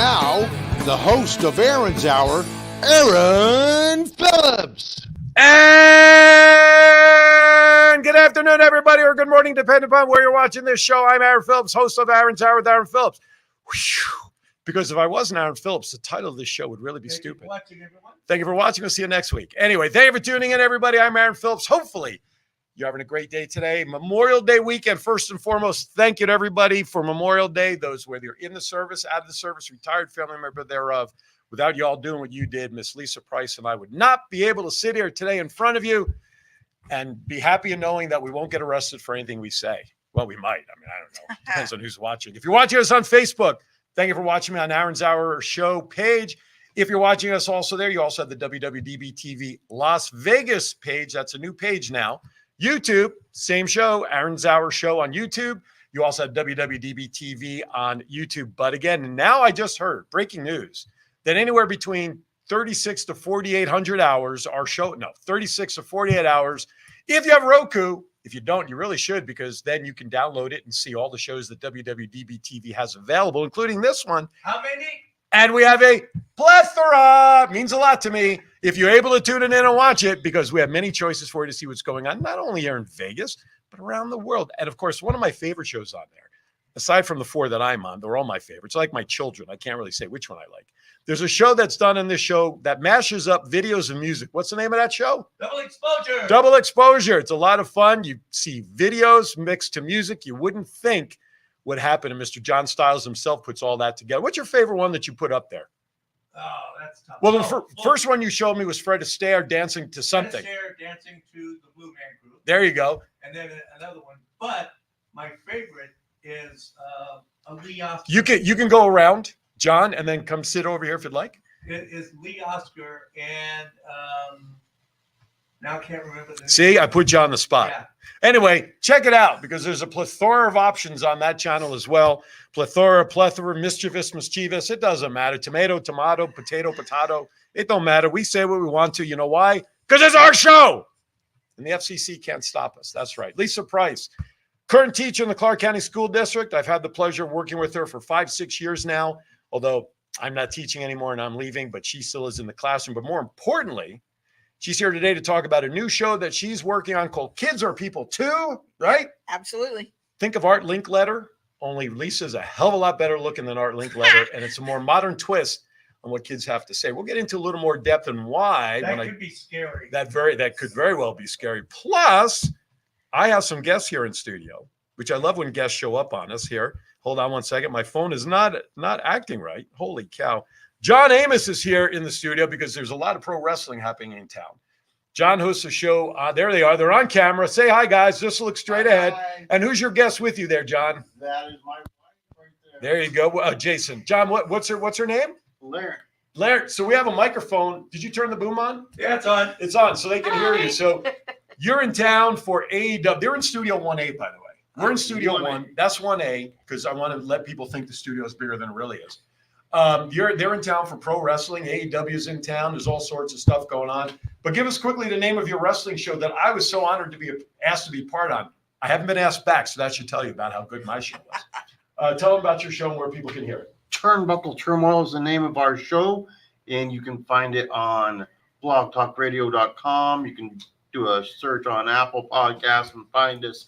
now, the host of Aaron's Hour, Aaron Phillips. And good afternoon, everybody, or good morning, depending upon where you're watching this show. I'm Aaron Phillips, host of Aaron's Hour with Aaron Phillips. Whew. Because if I wasn't Aaron Phillips, the title of this show would really be stupid. Thank you for watching. We'll see you next week. Anyway, thank you for tuning in, everybody. I'm Aaron Phillips. Hopefully, you're having a great day today. Memorial Day weekend, first and foremost. Thank you to everybody for Memorial Day. Those, whether you're in the service, out of the service, retired family member thereof. Without y'all doing what you did, Miss Lisa Price and I would not be able to sit here today in front of you and be happy in knowing that we won't get arrested for anything we say. Well, we might. I mean, I don't know. Depends on who's watching. If you're watching us on Facebook, thank you for watching me on Aaron's Hour show page. If you're watching us also there, you also have the WWDB TV Las Vegas page. That's a new page now. YouTube, same show, Aaron's Hour show on YouTube. You also have WWDB TV on YouTube. But again, now I just heard breaking news that anywhere between 36 to 4,800 hours, our show, 36 to 48 hours. If you have Roku, if you don't, you really should, because then you can download it and see all the shows that WWDB TV has available, including this one. How many? And we have a plethora. It means a lot to me if you're able to tune in and watch it, because we have many choices for you to see what's going on, not only here in Vegas, but around the world. And of course, one of my favorite shows on there, aside from the four that I'm on, they're all my favorites. Like my children. I can't really say which one I like. There's a show that's done in this show that mashes up videos and music. What's the name of that show? Double Exposure. Double Exposure. It's a lot of fun. You see videos mixed to music. You wouldn't think would happen. And Mr. John Styles himself puts all that together. What's your favorite one that you put up there? Oh, that's tough. Well, the first one you showed me was Fred Astaire dancing to something. Fred Astaire dancing to the Blue Man Group. There you go. And then another one. But my favorite is Lee Oscar. You can go around, John, and then come sit over here if you'd like. It is Lee Oscar and now I can't remember the name. See, I put you on the spot. Yeah. Anyway, check it out, because there's a plethora of options on that channel as well. Plethora, mischievous, mischievous. It doesn't matter. Tomato, potato. It don't matter. We say what we want to. You know why? Because it's our show. And the FCC can't stop us. That's right. Lisa Price, current teacher in the Clark County School District. I've had the pleasure of working with her for 5-6 years now, although I'm not teaching anymore and I'm leaving, but she still is in the classroom. But more importantly, she's here today to talk about a new show that she's working on called Kids Are People Too, right? Absolutely. Think of Art Linkletter, only Lisa's a hell of a lot better looking than Art Linkletter, and it's a more modern twist on what kids have to say. We'll get into a little more depth and why. That could be scary. That could very well be scary. Plus, I have some guests here in studio, which I love when guests show up on us here. Hold on one second. My phone is not acting right. Holy cow. John Amos is here in the studio because there's a lot of pro wrestling happening in town. John hosts a show. There they are. They're on camera. Say hi, guys. Just look straight ahead. Hi. And who's your guest with you there, John? That is my wife right there. There you go. Jason. John, what's her name? Larry. So we have a microphone. Did you turn the boom on? Yeah, it's on. It's on, so they can hear you. So you're in town for AEW. They're in Studio 1A, by the way. We're in Studio 1. That's 1A, because I want to let people think the studio is bigger than it really is. They're in town for pro wrestling. AEW's in town. There's all sorts of stuff going on. But give us quickly the name of your wrestling show that I was so honored to be asked to be part on. I haven't been asked back, so that should tell you about how good my show was. Tell them about your show and where people can hear it. Turnbuckle Turmoil is the name of our show, and you can find it on blogtalkradio.com. You can do a search on Apple Podcasts and find us.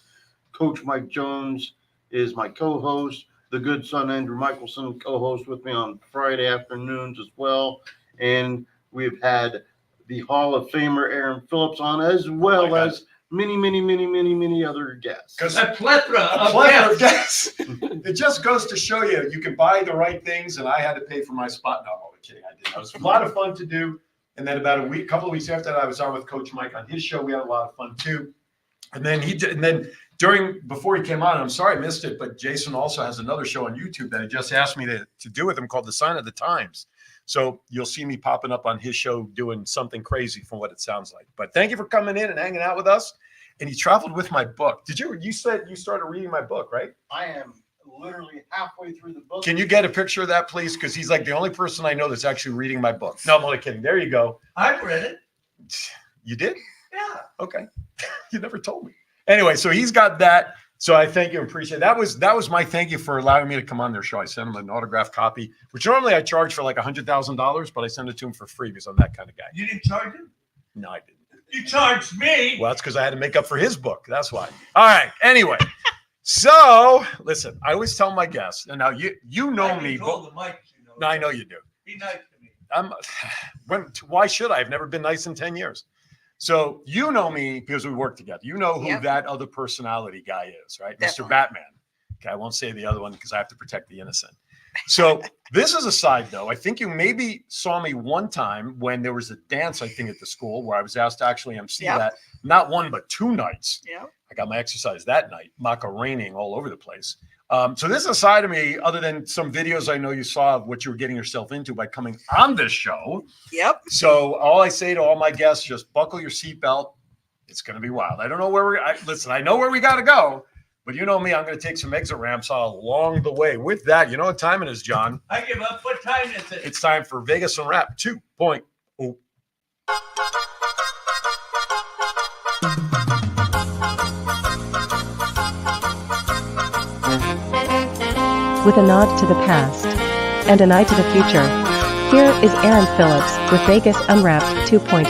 Coach Mike Jones is my co-host. The good son Andrew Michelson co-host with me on Friday afternoons as well. And we've had the Hall of Famer Aaron Phillips on, as well as many other guests. Because A plethora of guests. It just goes to show you can buy the right things, and I had to pay for my spot. No, I'm only kidding. I didn't. It was a lot of fun to do. And then about a couple of weeks after that, I was on with Coach Mike on his show. We had a lot of fun too. And then before he came on, I'm sorry I missed it, but Jason also has another show on YouTube that he just asked me to do with him called The Sign of the Times. So you'll see me popping up on his show doing something crazy from what it sounds like. But thank you for coming in and hanging out with us. And he traveled with my book. You said you started reading my book, right? I am literally halfway through the book. Can you get a picture of that, please? Because he's like the only person I know that's actually reading my book. No, I'm only kidding. There you go. I've read it. You did? Yeah. Okay. You never told me. Anyway, so he's got that. So I thank you and appreciate it. That was my thank you for allowing me to come on their show. I sent him an autographed copy, which normally I charge for like $100,000, but I send it to him for free because I'm that kind of guy. You didn't charge him? No, I didn't. You charged me. Well, that's because I had to make up for his book. That's why. All right. Anyway, so listen, I always tell my guests, and now you know me. Told the mic, you know. No, I know you do. Be nice to me. Why should I? I've never been nice in 10 years. So you know me because we work together. You know who that other personality guy is, right? Definitely. Mr. Batman. Okay, I won't say the other one because I have to protect the innocent. So this is a side though. I think you maybe saw me one time when there was a dance, I think, at the school where I was asked to actually MC that. Not one, but 2 nights. Yeah. I got my exercise that night, Maca raining all over the place. So this is a side of me, other than some videos I know you saw of what you were getting yourself into by coming on this show. Yep. So all I say to all my guests, just buckle your seatbelt. It's going to be wild. I don't know where listen, I know where we got to go, but you know me, I'm going to take some exit ramps along the way. With that, you know what time it is, John? I give up. What time is it? It's time for Vegas Unwrapped 2.0. With a nod to the past and an eye to the future, here is Aaron Phillips with Vegas Unwrapped 2.0.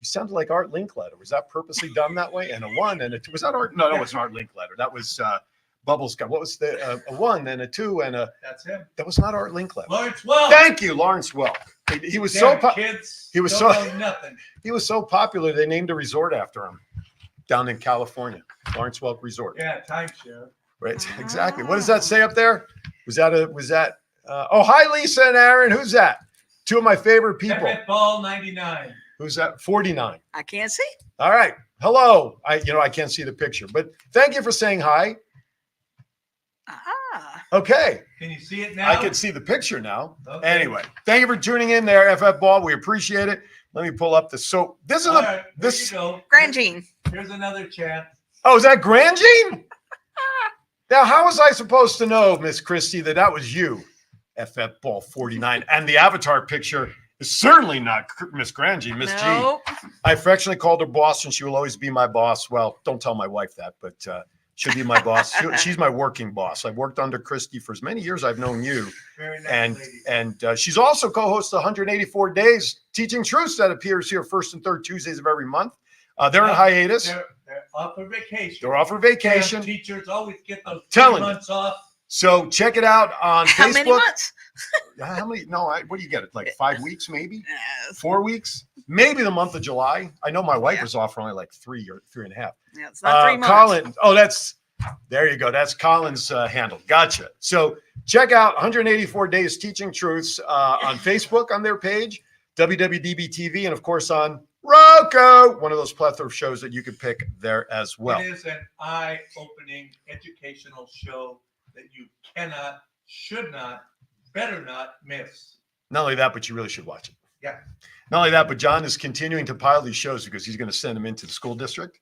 You sounded like Art Linkletter. Was that purposely done that way? And a 1 and a 2. Was that Art? No, it wasn't Art Linkletter. That was Bubbles. What was the a 1 and a 2 and a? That's him. That was not Art Linkletter. Lawrence Welk. Thank you, Lawrence Welk. He was so kids. he was don't so know nothing. he was so popular they named a resort after him down in California, Lawrence Welk Resort. Yeah, timeshare. Right, exactly. What does that say up there? Was that? Oh, hi, Lisa and Aaron. Who's that? 2 of my favorite people. Ball 99. Who's that? 49. I can't see. All right. Hello. I can't see the picture, but thank you for saying hi. Ah. Okay. Can you see it now? I can see the picture now. Okay. Anyway, thank you for tuning in there, FF Ball. We appreciate it. Let me pull up this. So this is All right, this. there you go. Grand Jean. Here's another chance. Oh, is that Grand Jean? Now, how was I supposed to know, Miss Christie, that was you, FF Ball 49? And the avatar picture is certainly not Miss Grand Jean, Miss G. Nope. I affectionately called her boss, and she will always be my boss. Well, don't tell my wife that, but she'll be my boss. She's my working boss. I've worked under Christie for as many years I've known you. Very nice lady. And she's also co-host of 184 Days Teaching Truths that appears here first and third Tuesdays of every month. They're in hiatus. They're off for vacation. They're off for vacation. Teachers always get those 3 Telling you. months off. So check it out on How Facebook. many months? How many? No, what do you get? Like 5 weeks, maybe Yes. 4 weeks, maybe the month of July. I know my wife Yeah. was off for only like 3 or 3.5. Yeah, it's not 3 months. Colin. Oh, there you go. That's Colin's handle. Gotcha. So check out 184 Days Teaching Truths on Facebook on their page, WWDB TV, and of course on Roku, one of those plethora of shows that you could pick there as well. It is an eye-opening educational show that you cannot, should not, better not miss. Not only that, but you really should watch it. Yeah. Not only that, but John is continuing to pile these shows because he's going to send them into the school district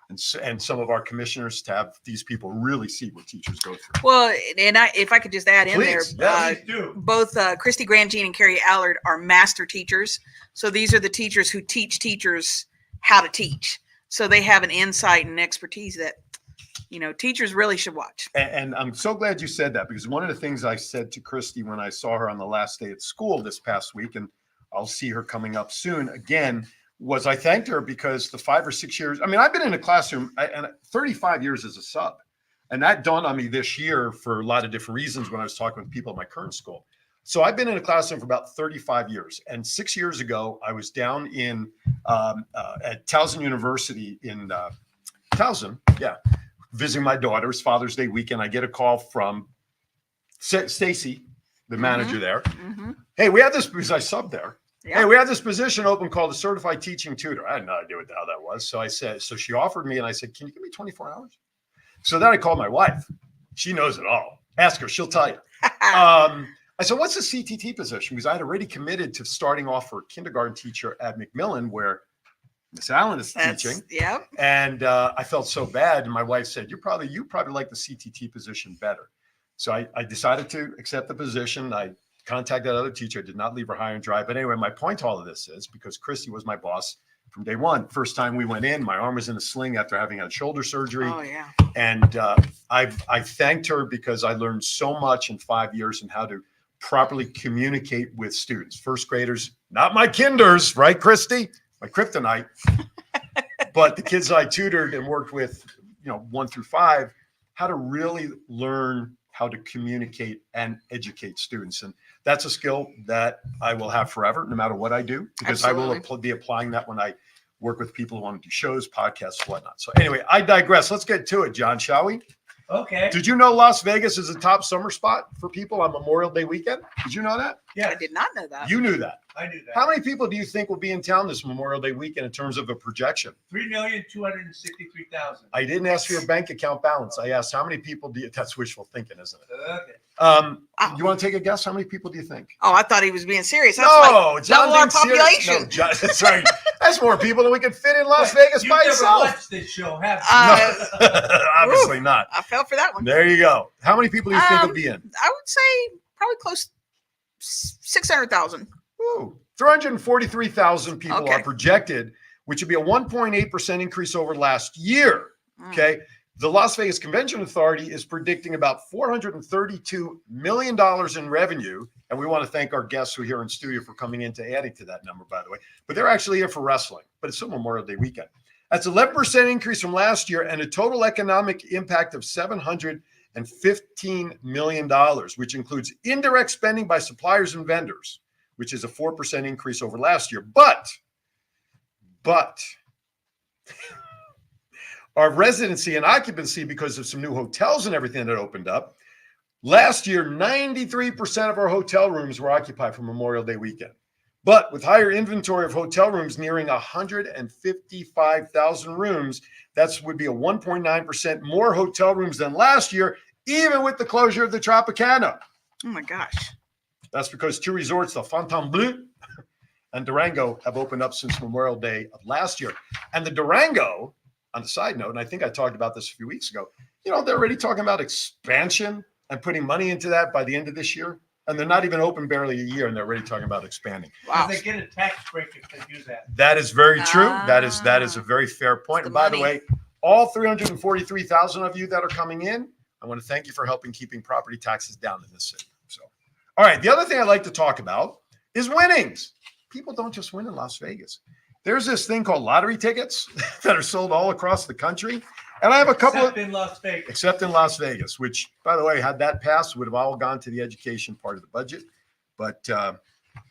and some of our commissioners to have these people really see what teachers go through. Well, and if I could just add in there, Please, yeah. Please do. both Christy Grandjean and Carrie Allard are master teachers. So these are the teachers who teach teachers how to teach. So they have an insight and expertise that, teachers really should watch. And I'm so glad you said that because one of the things I said to Christy when I saw her on the last day at school this past week, and I'll see her coming up soon again, was I thanked her because the 5 or 6 years, I've been in a classroom and 35 years as a sub. And that dawned on me this year for a lot of different reasons when I was talking with people at my current school. So I've been in a classroom for about 35 years. And 6 years ago, I was down in at Towson University in Towson, visiting my daughter's Father's Day weekend. I get a call from Stacy, the manager there. Mm-hmm. Hey, we had this because I subbed there. Yeah. Hey, we had this position open called a certified teaching tutor. I had no idea what the hell that was. So I said, so she offered me and I said, can you give me 24 hours? So then I called my wife. She knows it all. Ask her, she'll tell you. I said, what's the CTT position? Because I had already committed to starting off for a kindergarten teacher at McMillan where Miss Allen is teaching. Yep. And I felt so bad. And my wife said, you probably like the CTT position better. So I decided to accept the position. I contacted that other teacher. I did not leave her high and dry. But anyway, my point to all of this is because Christy was my boss from day one. First time we went in, my arm was in a sling after having had shoulder surgery. Oh yeah. And I thanked her because I learned so much in 5 years in how to properly communicate with students. First graders, not my kinders, right, Christy? My kryptonite. But the kids I tutored and worked with, 1 through 5, how to really learn how to communicate and educate students. And that's a skill that I will have forever, no matter what I do, because Absolutely. I will be applying that when I work with people who want to do shows, podcasts, whatnot. So anyway, I digress. Let's get to it, John, shall we? Okay. Did you know Las Vegas is a top summer spot for people on Memorial Day weekend? Did you know that? I Yeah, did not know that. You knew that. I knew that. How many people do you think will be in town this Memorial Day weekend in terms of a projection? 3,263,000. I didn't ask for your bank account balance. I asked how many people do you, that's wishful thinking, isn't it? Okay. Wow. You want to take a guess? How many people do you think? Oh, I thought he was being serious. That's No, like John double our didn't see it. population. No, John, that's right. That's more people than we could fit in Las Vegas You've by never itself. watched this show, have you? Uh, Obviously not. I fell for that one. There you go. How many people do you think will be in? I would say probably close 600,000. Ooh, 343,000 people Okay. are projected, which would be a 1.8% increase over last year. Mm. Okay. The Las Vegas Convention Authority is predicting about $432 million in revenue. And we want to thank our guests who are here in studio for coming in to adding to that number, by the way. But they're actually here for wrestling, but it's still Memorial Day weekend. That's 11% increase from last year and a total economic impact of $715 million, which includes indirect spending by suppliers and vendors, which is a 4% increase over last year. But our residency and occupancy, because of some new hotels and everything that opened up, last year, 93% of our hotel rooms were occupied for Memorial Day weekend. But with higher inventory of hotel rooms nearing 155,000 rooms, that would be a 1.9% more hotel rooms than last year, even with the closure of the Tropicana. Oh my gosh. That's because 2 resorts, the Fontainebleau and Durango, have opened up since Memorial Day of last year. And the Durango, on a side note, and I think I talked about this a few weeks ago, they're already talking about expansion and putting money into that by the end of this year. And they're not even open barely a year, and they're already talking about expanding. Wow. They get a tax break if they do that. That is very true. That is a very fair point. the And by the money. way, all 343,000 of you that are coming in, I want to thank you for helping keeping property taxes down in this city. So, all right. The other thing I'd like to talk about is winnings. People don't just win in Las Vegas. There's this thing called lottery tickets that are sold all across the country. And I have a couple Except of, in Las Vegas. except in Las Vegas, which, by the way, had that passed, would have all gone to the education part of the budget. But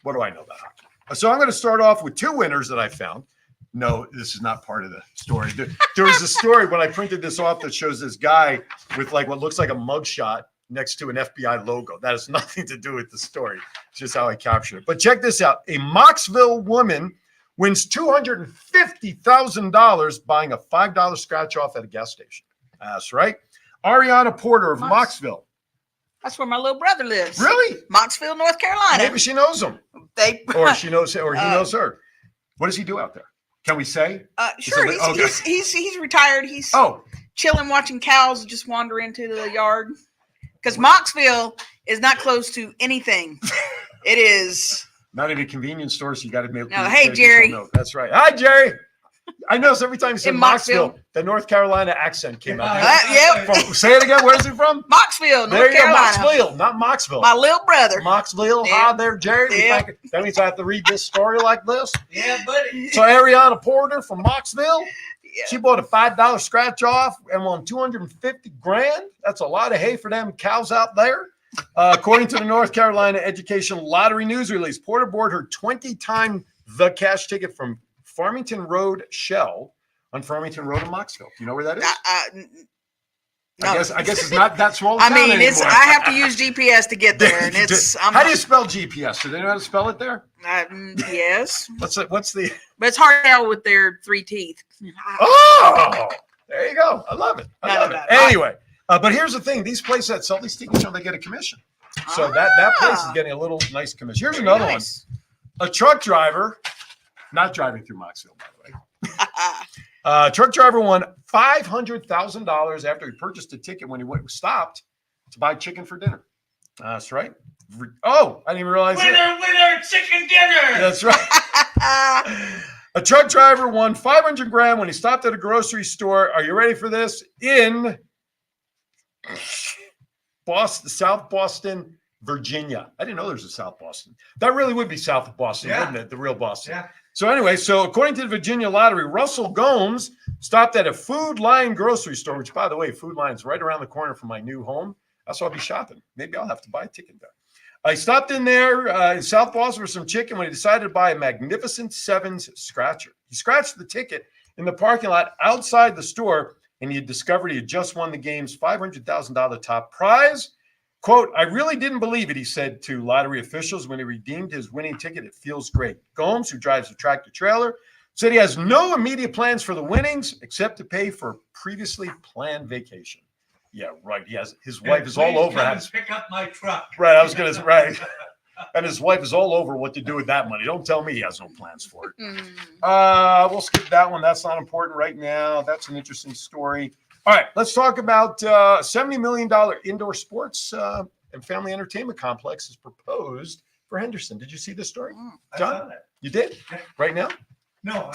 what do I know about hockey? So I'm going to start off with 2 winners that I found. No, this is not part of the story. There was a story when I printed this off that shows this guy with like what looks like a mugshot next to an FBI logo. That has nothing to do with the story. It's just how I captured it. But check this out. A Mocksville woman wins $250,000 buying a $5 scratch off at a gas station. That's right. Ariana Porter of Nice. Mocksville. That's where my little brother lives. Really? Mocksville, North Carolina. Maybe she knows him, They or she knows, or he Uh, knows her. What does he do out there? Can we say? sure. Is it- okay. He's retired. He's Oh, chilling, watching cows just wander into the yard. Because Mocksville is not close to anything. It is. not even convenience stores. You got to make. No, hey, Jerry. No, that's right. Hi, Jerry. I notice every time you say In Mocksville, Mocksville. the North Carolina accent came out. Yep. Say it again. Where's it from? Mocksville, There North you go, Carolina. Mocksville, not Mocksville. My little brother. Mocksville. Yep. Hi there, Jerry. You Yep. think that means I have to read this story like this? Yeah, buddy. So Ariana Porter from Mocksville, Yeah. she bought a $5 scratch off and won $250,000. That's a lot of hay for them cows out there. According to the North Carolina Education Lottery News release, Porter bought her 20-time the cash ticket from Farmington Road Shell on Farmington Road in Mocksville. Do you know where that is? No. I guess it's not that small. I town mean, it's. anymore. I have to use GPS to get there, and it's. How do you spell GPS? Do they know how to spell it there? Yes, What's the? but it's hard to tell with their 3 teeth. Oh, there you go. I love it. I No, love no, it. no. Anyway, but here's the thing: these places that sell these tickets, they get a commission. So that place is getting a little nice commission. Here's another Nice. one: a truck driver, not driving through Mocksville, by the way. Truck driver won $500,000 after he purchased a ticket when he stopped to buy chicken for dinner. That's right. Oh, I didn't even realize it. Winner, chicken dinner. That's right. A truck driver won 500 grand when he stopped at a grocery store. Are you ready for this? In Boston, South Boston, Virginia. I didn't know there was a South Boston. That really would be south of Boston, Yeah. wouldn't it? The real Boston. Yeah. So anyway, according to the Virginia Lottery, Russell Gomes stopped at a Food Lion grocery store, which, by the way, Food Lion's right around the corner from my new home. That's where I'll be shopping. Maybe I'll have to buy a ticket there. I stopped in there in South Boston for some chicken when he decided to buy a Magnificent Sevens scratcher. He scratched the ticket in the parking lot outside the store, and he had discovered he had just won the game's $500,000 top prize. Quote, I really didn't believe it, he said to lottery officials when he redeemed his winning ticket. It feels great. Gomes, who drives a tractor trailer, said he has no immediate plans for the winnings except to pay for a previously planned vacation. Yeah, right. He has his wife is all over. Pick up my truck. Right. I was going to right. And his wife is all over what to do with that money. Don't tell me he has no plans for it. We'll skip that one. That's not important right now. That's an interesting story. All right, let's talk about $70 million indoor sports and family entertainment complex is proposed for Henderson. Did you see this story? I John? saw that. You did? Yeah. Right now? No,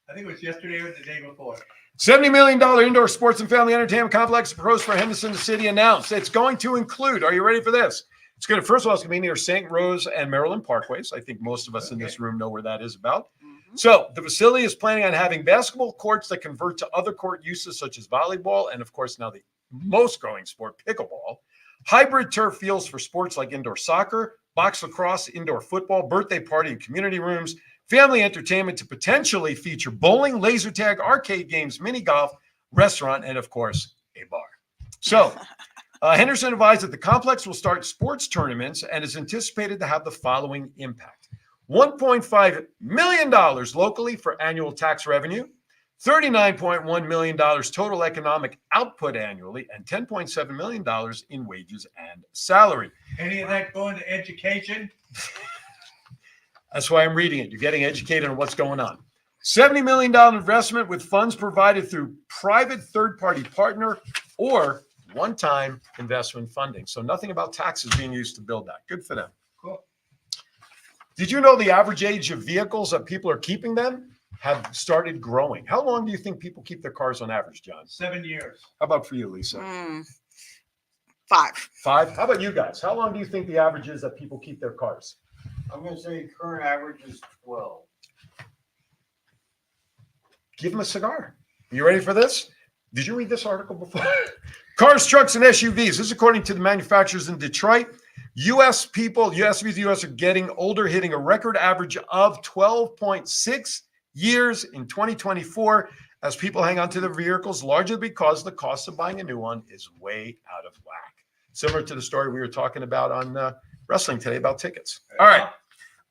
I think it was yesterday or the day before. $70 million indoor sports and family entertainment complex proposed for Henderson. The city announced it's going to include, are you ready for this? It's going to, first of all, it's going to be near St. Rose and Maryland Parkways. I think most of us in this room know where that is about. So the facility is planning on having basketball courts that convert to other court uses such as volleyball and, of course, now the most growing sport, pickleball, hybrid turf fields for sports like indoor soccer, box lacrosse, indoor football, birthday party and community rooms, family entertainment to potentially feature bowling, laser tag, arcade games, mini golf, restaurant, and, of course, a bar. So Henderson advised that the complex will start sports tournaments and is anticipated to have the following impact. $1.5 million locally for annual tax revenue, $39.1 million total economic output annually, and $10.7 million in wages and salary. Any of that going to education? That's why I'm reading it. You're getting educated on what's going on. $70 million investment with funds provided through private third-party partner or one-time investment funding. So nothing about taxes being used to build that. Good for them. Cool. Did you know the average age of vehicles that people are keeping them have started growing? How long do you think people keep their cars on average, John? 7 years. How about for you, Lisa? 5. 5? How about you guys? How long do you think the average is that people keep their cars? I'm going to say current average is 12. Give them a cigar. You ready for this? Did you read this article before? Cars, trucks, and SUVs. This is according to the manufacturers in Detroit. U.S. people, SUVs in the U.S. are getting older, hitting a record average of 12.6 years in 2024 as people hang on to their vehicles, largely because the cost of buying a new one is way out of whack. Similar to the story we were talking about on wrestling today about tickets. All right.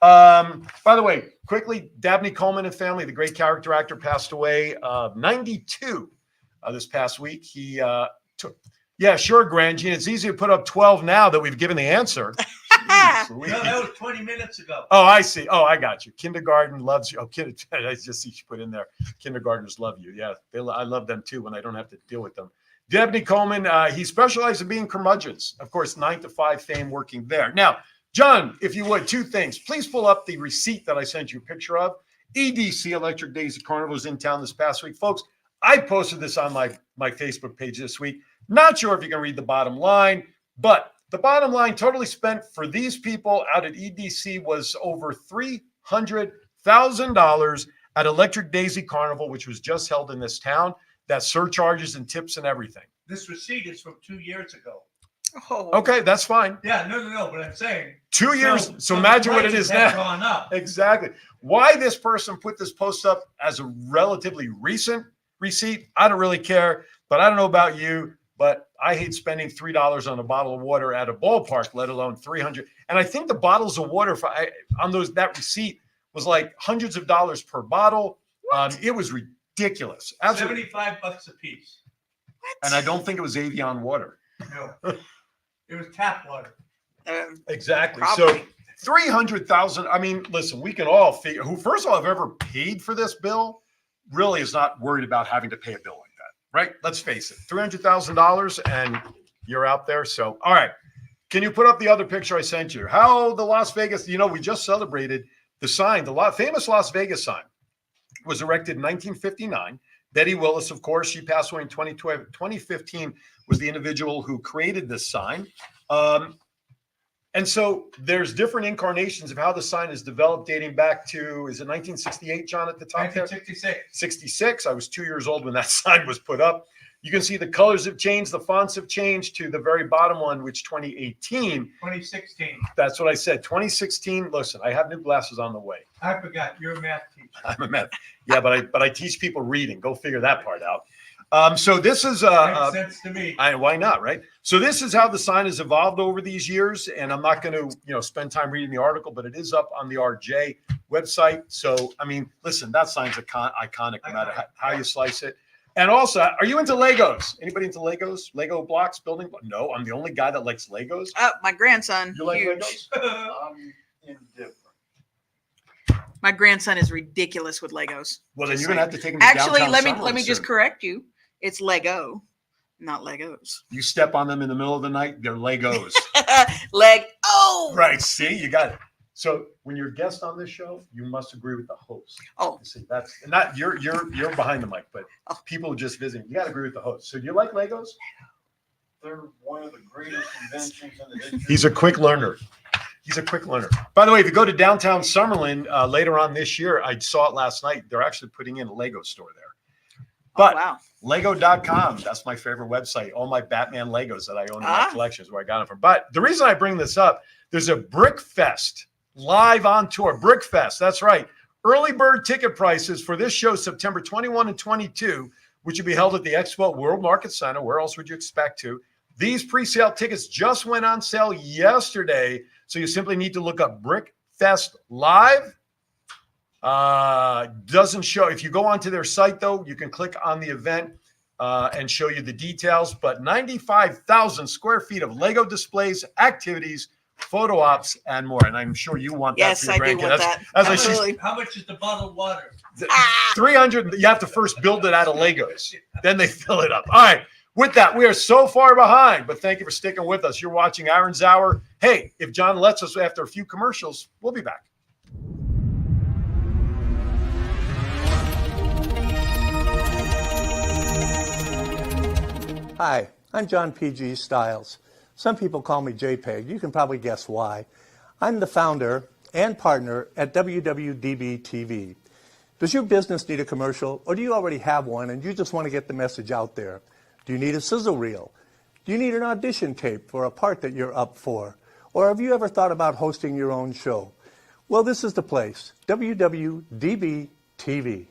By the way, quickly, Dabney Coleman and family, the great character actor, passed away 92 this past week. He took, yeah, sure, Grand Gene. It's easy to put up 12 now that we've given the answer. Jeez, No, that was 20 minutes ago. oh, I see. Oh, I got you. Kindergarten loves you. Oh, I just see you put in there. Kindergartners love you. Yeah, I love them too when I don't have to deal with them. Dabney Coleman, he specialized in being curmudgeons. Of course, 9 to 5 fame working there. Now, John, if you would, 2 things. Please pull up the receipt that I sent you a picture of. EDC, Electric Daisy Carnival, was in town this past week. Folks, I posted this on my Facebook page this week. Not sure if you can read the bottom line, but the bottom line totally spent for these people out at EDC was over $300,000 at Electric Daisy Carnival, which was just held in this town. That's surcharges and tips and everything. This receipt is from 2 years ago. Oh. Okay, that's fine. Yeah, no, but I'm saying. 2 years. So imagine what it is prices have now. gone up. Exactly. Why this person put this post up as a relatively recent receipt, I don't really care. But I don't know about you, but I hate spending $3 on a bottle of water at a ballpark, let alone $300. And I think the bottles of water on that receipt was like hundreds of dollars per bottle. It was ridiculous. Absolutely. $75 a piece. And I don't think it was Avion water. No, it was tap water. Exactly. Probably. So 300,000. I mean, listen, we can all figure who, first of all, have ever paid for this bill really is not worried about having to pay a bill like that, right? Let's face it, $300,000 and you're out there. So, all right. Can you put up the other picture I sent you? How the Las Vegas, we just celebrated the sign, famous Las Vegas sign was erected in 1959. Betty Willis, of course, she passed away in 2012. 2015 was the individual who created this sign. And so there's different incarnations of how the sign is developed, dating back to, is it 1968, John, at the top there? 1966. 66. I was 2 years old when that sign was put up. You can see the colors have changed, the fonts have changed to the very bottom one, which 2018. 2016. That's what I said. 2016. Listen, I have new glasses on the way. I forgot. You're a math teacher. I'm a math. Yeah, but I teach people reading. Go figure that part out. So this is Makes sense to me. why not, right? So this is how the sign has evolved over these years, and I'm not going to spend time reading the article, but it is up on the RJ website. So I mean, listen, that sign's iconic no matter how you slice it. And also, are you into Legos? Anybody into Legos? Lego blocks, building? No, I'm the only guy that likes Legos. My grandson. You like huge. Legos? I'm indifferent. My grandson is ridiculous with Legos. Well, then you're gonna have to take him to Actually, downtown let me Summerlin just soon. correct you. It's Lego, not Legos. You step on them in the middle of the night, they're Legos. Right? See, you got it. So when you're a guest on this show, you must agree with the host. Oh. See, that's not you're behind the mic, but people just visiting. You got to agree with the host. So do you like Legos? They're one of the greatest inventions in the history. He's a quick learner. By the way, if you go to downtown Summerlin later on this year, I saw it last night. They're actually putting in a Lego store there. But wow. Lego.com, that's my favorite website. All my Batman Legos that I own in my collection is where I got them from. But the reason I bring this up, there's a Brick Fest live on tour. Brick Fest, that's right. Early bird ticket prices for this show, September 21 and 22, which will be held at the Expo World Market Center. Where else would you expect to? These pre-sale tickets just went on sale yesterday, so you simply need to look up Brick Fest Live. Doesn't show. If you go onto their site, though, you can click on the event and show you the details. But 95,000 square feet of Lego displays, activities, photo ops, and more. And I'm sure you want that Yes, for your I do grandkids. want that. As I Absolutely. How much is the bottle of water? 300. You have to first build it out of Legos. Then they fill it up. All right. With that, we are so far behind, but thank you for sticking with us. You're watching Aaron's Hour. Hey, if John lets us after a few commercials, we'll be back. Hi, I'm John P.G. Stiles. Some people call me JPEG. You can probably guess why. I'm the founder and partner at WWDB TV. Does your business need a commercial, or do you already have one and you just want to get the message out there? Do you need a sizzle reel? Do you need an audition tape for a part that you're up for? Or have you ever thought about hosting your own show? Well, this is the place, WWDB TV.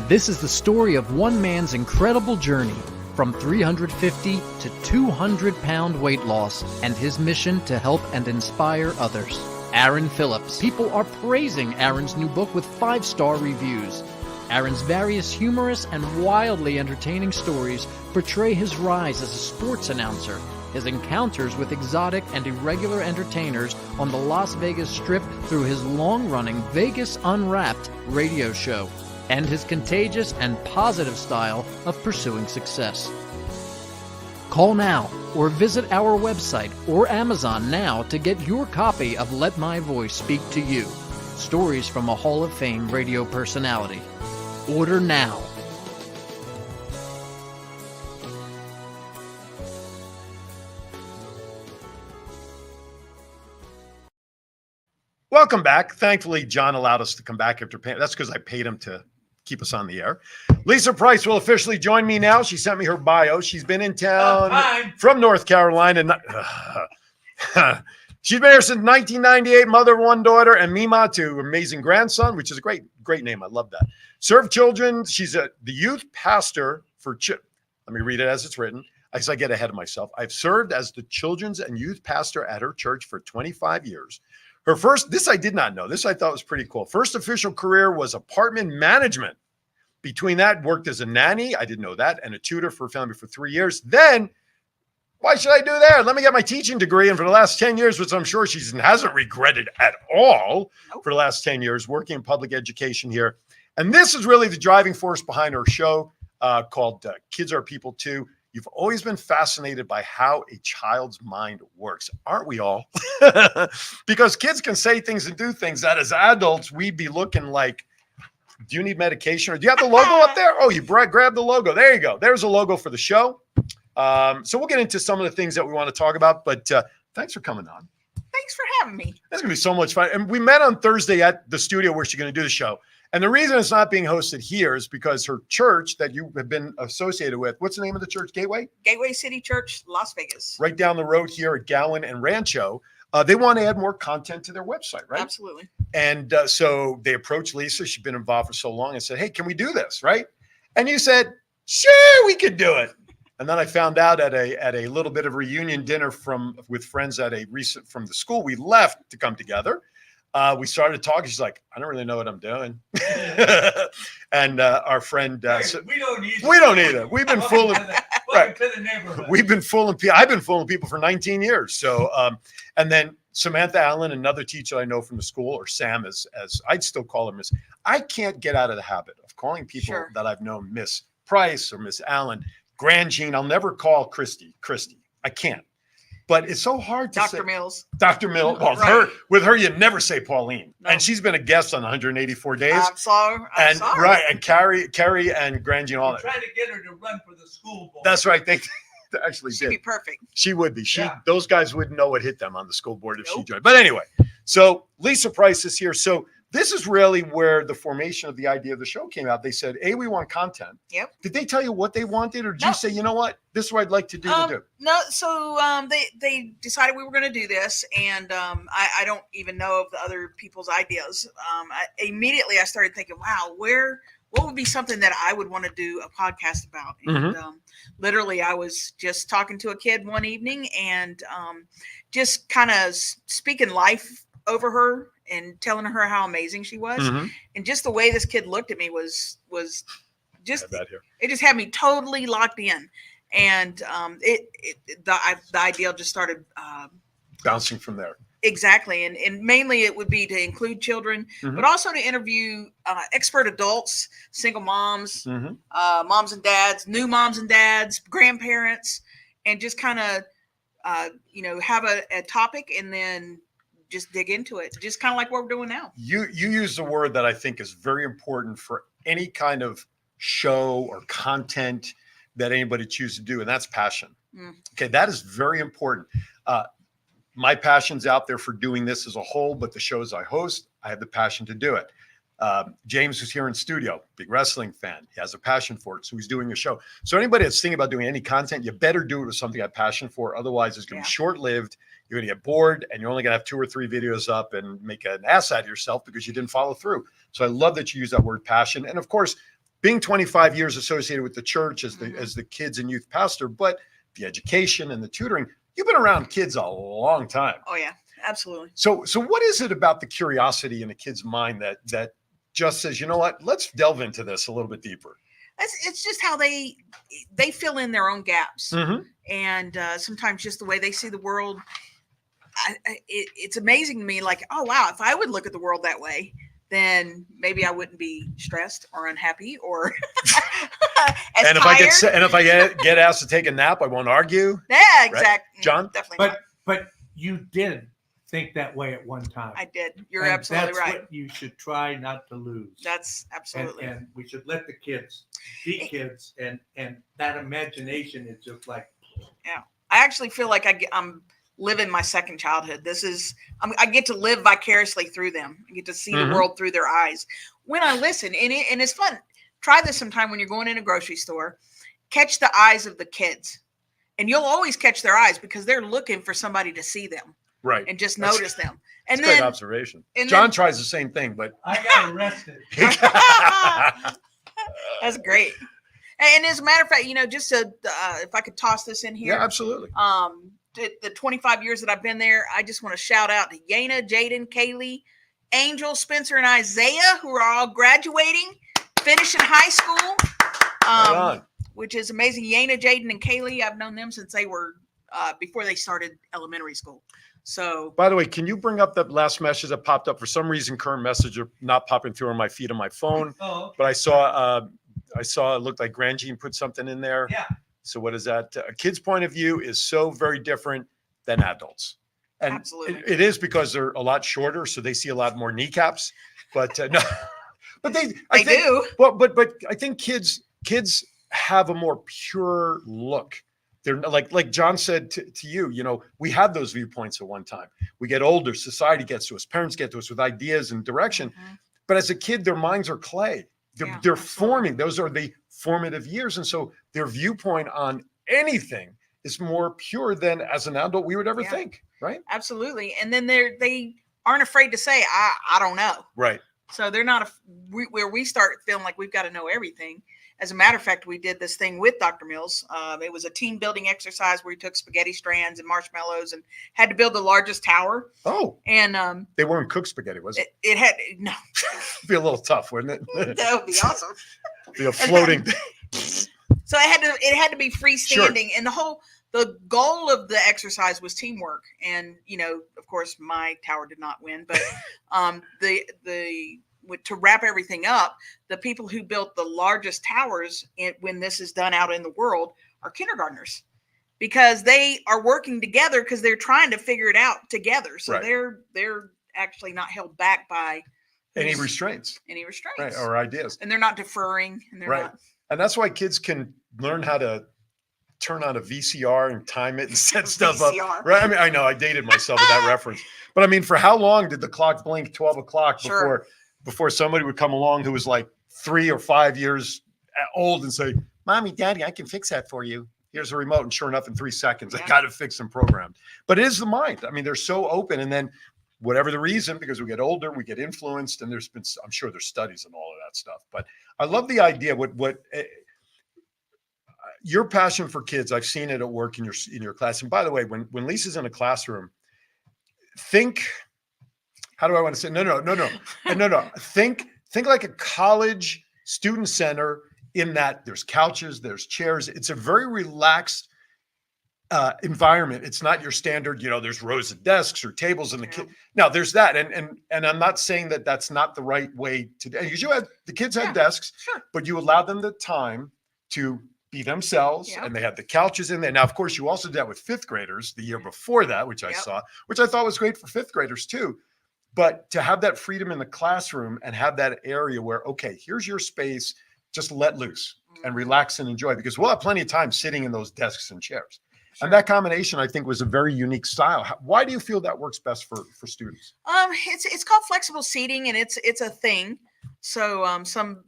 This is the story of one man's incredible journey from 350 to 200-pound weight loss and his mission to help and inspire others. Aaron Phillips. People are praising Aaron's new book with 5-star reviews. Aaron's various humorous and wildly entertaining stories portray his rise as a sports announcer, his encounters with exotic and irregular entertainers on the Las Vegas Strip through his long-running Vegas Unwrapped radio show, and his contagious and positive style of pursuing success. Call now or visit our website or Amazon now to get your copy of Let My Voice Speak to You, stories from a Hall of Fame radio personality. Order now. Welcome back. Thankfully, John allowed us to come back after paying. That's because I paid him to keep us on the air. Lisa Price will officially join me now. She sent me her bio. She's been in town from North Carolina. She's been here since 1998, mother of one daughter, and Mima to amazing grandson, which is a great name. I love that. Served children. She's the youth pastor for, let me read it as it's written. As I get ahead of myself. I've served as the children's and youth pastor at her church for 25 years. Her first, this I did not know. This I thought was pretty cool. First official career was apartment management. Between that, worked as a nanny. I didn't know that. And a tutor for a family for 3 years. Then, why should I do that? Let me get my teaching degree. And for the last 10 years, which I'm sure she hasn't regretted at all for the last 10 years, working in public education here. And this is really the driving force behind her show called Kids Are People Too. You've always been fascinated by how a child's mind works, aren't we all? Because kids can say things and do things that as adults, we'd be looking like, do you need medication? Or do you have the logo up there? Oh, you grab the logo. There you go. There's a logo for the show. So we'll get into some of the things that we want to talk about, but thanks for coming on. Thanks for having me. It's going to be so much fun. And we met on Thursday at the studio where she's going to do the show. And the reason it's not being hosted here is because her church that you have been associated with, what's the name of the church? Gateway? Gateway City Church, Las Vegas. Right down the road here at Gowan and Rancho. They want to add more content to their website, right? Absolutely. And so they approached Lisa. She's been involved for so long and said, hey, can we do this, right? And you said, sure, we could do it. And then I found out at a little bit of reunion dinner with friends from the school we left to come together. We started talking. She's like, I don't really know what I'm doing. And our friend, We don't need we don't either. We've been fooling. Welcome to the neighborhood. We've been fooling people. I've been fooling people for 19 years. So, and then Samantha Allen, another teacher I know from the school, or Sam, as I'd still call her Miss. I can't get out of the habit of calling people that I've known Miss Price or Miss Allen. Grand Jean, I'll never call Christy. I can't. But it's so hard to say. Dr. Mills. Dr. Mills. Well, Right. with her, you never say Pauline. No. And she's been a guest on 184 Days. I'm sorry. Right. And Carrie and Grand Jean, all that. Try to get her to run for the school board. That's right. They actually She'd did. be perfect. She would be. Yeah. Those guys wouldn't know what hit them on the school board if she Nope. joined. But anyway, so Lisa Price is here. So this is really where the formation of the idea of the show came out. They said, "Hey, we want content." Yep. Did they tell you what they wanted, or did No. you say, "You know what? This is what I'd like to do to do"? No, so they decided we were going to do this, and I don't even know of the other people's ideas. Immediately I started thinking, wow, what would be something that I would want to do a podcast about? And literally, I was just talking to a kid one evening and just kind of speaking life over her and telling her how amazing she was. And just the way this kid looked at me was just, it just had me totally locked in. And the idea just started Bouncing from there. exactly. And mainly it would be to include children, but also to interview expert adults, single moms, moms and dads, new moms and dads, grandparents, and just kind of, have a topic and then just dig into it, just kind of like what we're doing now. You use a word that I think is very important for any kind of show or content that anybody chooses to do, and that's passion. Okay, that is very important. My passion's out there for doing this as a whole, but the shows I host, I have the passion to do it. James, who's here in studio, big wrestling fan. He has a passion for it, so he's doing a show. So anybody that's thinking about doing any content, you better do it with something you have passion for. Otherwise, it's going to be short-lived. You're going to get bored, and you're only going to have 2 or 3 videos up and make an ass out of yourself because you didn't follow through. So I love that you use that word passion. And of course, being 25 years associated with the church as the kids and youth pastor, but the education and the tutoring, you've been around kids a long time. Oh yeah, absolutely. So what is it about the curiosity in a kid's mind that just says, you know what, let's delve into this a little bit deeper? It's just how they fill in their own gaps, and sometimes just the way they see the world. It's amazing to me. Like, oh wow, if I would look at the world that way, then maybe I wouldn't be stressed or unhappy or and if I get asked to take a nap, I won't argue. Yeah, exactly. Right? John? Definitely. But you did think that way at one time. I did. You're And absolutely that's right. What you should try not to lose. That's absolutely. And we should let the kids be kids, and that imagination is just like. Yeah, I actually feel like I'm living my second childhood. I get to live vicariously through them. I get to see the world through their eyes when I listen, and it's fun. Try this sometime when you're going in a grocery store. Catch the eyes of the kids, and you'll always catch their eyes because they're looking for somebody to see them, right? And just notice them. And That's then great observation. and John then- tries the same thing, but I got arrested. That's great. And as a matter of fact, just to, if I could toss this in here. Yeah, absolutely. The 25 years that I've been there, I just want to shout out to Yana, Jaden, Kaylee, Angel, Spencer, and Isaiah, who are all graduating, finishing high school, Right on. which is amazing. Yana, Jaden, and Kaylee, I've known them since they were before they started elementary school. So, By the way, can you bring up that last message that popped up? For some reason, current message are not popping through on my feed on my phone. Oh, But I saw it looked like Grand Jean put something in there. yeah. So what is that? A kid's point of view is so very different than adults. And Absolutely. it is because they're a lot shorter, so they see a lot more kneecaps. But no, but They I think, do. But I think kids have a more pure look. They're like John said to you, you know, we had those viewpoints at one time. We get older, society gets to us, parents get to us with ideas and direction. Mhm. But as a kid, their minds are clay. They're Yeah, they're absolutely. forming. Those are the formative years. And so their viewpoint on anything is more pure than as an adult we would ever Yeah. think. Right. Absolutely. And then they aren't afraid to say, I don't know. Right. So they're not where we start feeling like we've got to know everything. As a matter of fact, we did this thing with Dr. Mills. It was a team building exercise where he took spaghetti strands and marshmallows and had to build the largest tower. Oh, And they weren't cooked spaghetti, was it? it had no. Be a little tough, wouldn't it? That would be awesome. Be a floating. So it had to be freestanding, and the goal of the exercise was teamwork. And of course, my tower did not win, but to wrap everything up, the people who built the largest towers when this is done out in the world are kindergartners, because they are working together because they're trying to figure it out together. So Right. they're actually not held back by Any restraints, right, or ideas. and they're not deferring, and they're Right. not. And that's why kids can learn how to turn on a VCR and time it and set stuff up. VCR. Right. I mean, I know I dated myself with that reference, but I mean, for how long did the clock blink 12 o'clock Sure. before somebody would come along who was like 3 or 5 years old and say, Mommy, Daddy, I can fix that for you. Here's a remote. And sure enough, in 3 seconds, I Yeah. got it fixed and programmed. But it is the mind. I mean, they're so open. And then whatever the reason, because we get older, we get influenced, and I'm sure there's studies and all of that stuff. But I love the idea. Your passion for kids, I've seen it at work in your class. And by the way, when Lisa's in a classroom, how do I want to say? No. Think like a college student center, in that there's couches, there's chairs. It's a very relaxed environment. It's not your standard, there's rows of desks or tables in the kid. Now there's that. And I'm not saying that that's not the right way to do. The kids had desks, Sure. but you allowed them the time to be themselves, Yeah. and they had the couches in there. Now, of course, you also did that with fifth graders the year before that, which I Yep. saw, which I thought was great for fifth graders too. But to have that freedom in the classroom and have that area where, okay, here's your space, just let loose and relax and enjoy, because we'll have plenty of time sitting in those desks and chairs. And that combination, I think, was a very unique style. Why do you feel that works best for students? It's called flexible seating, and it's a thing. So some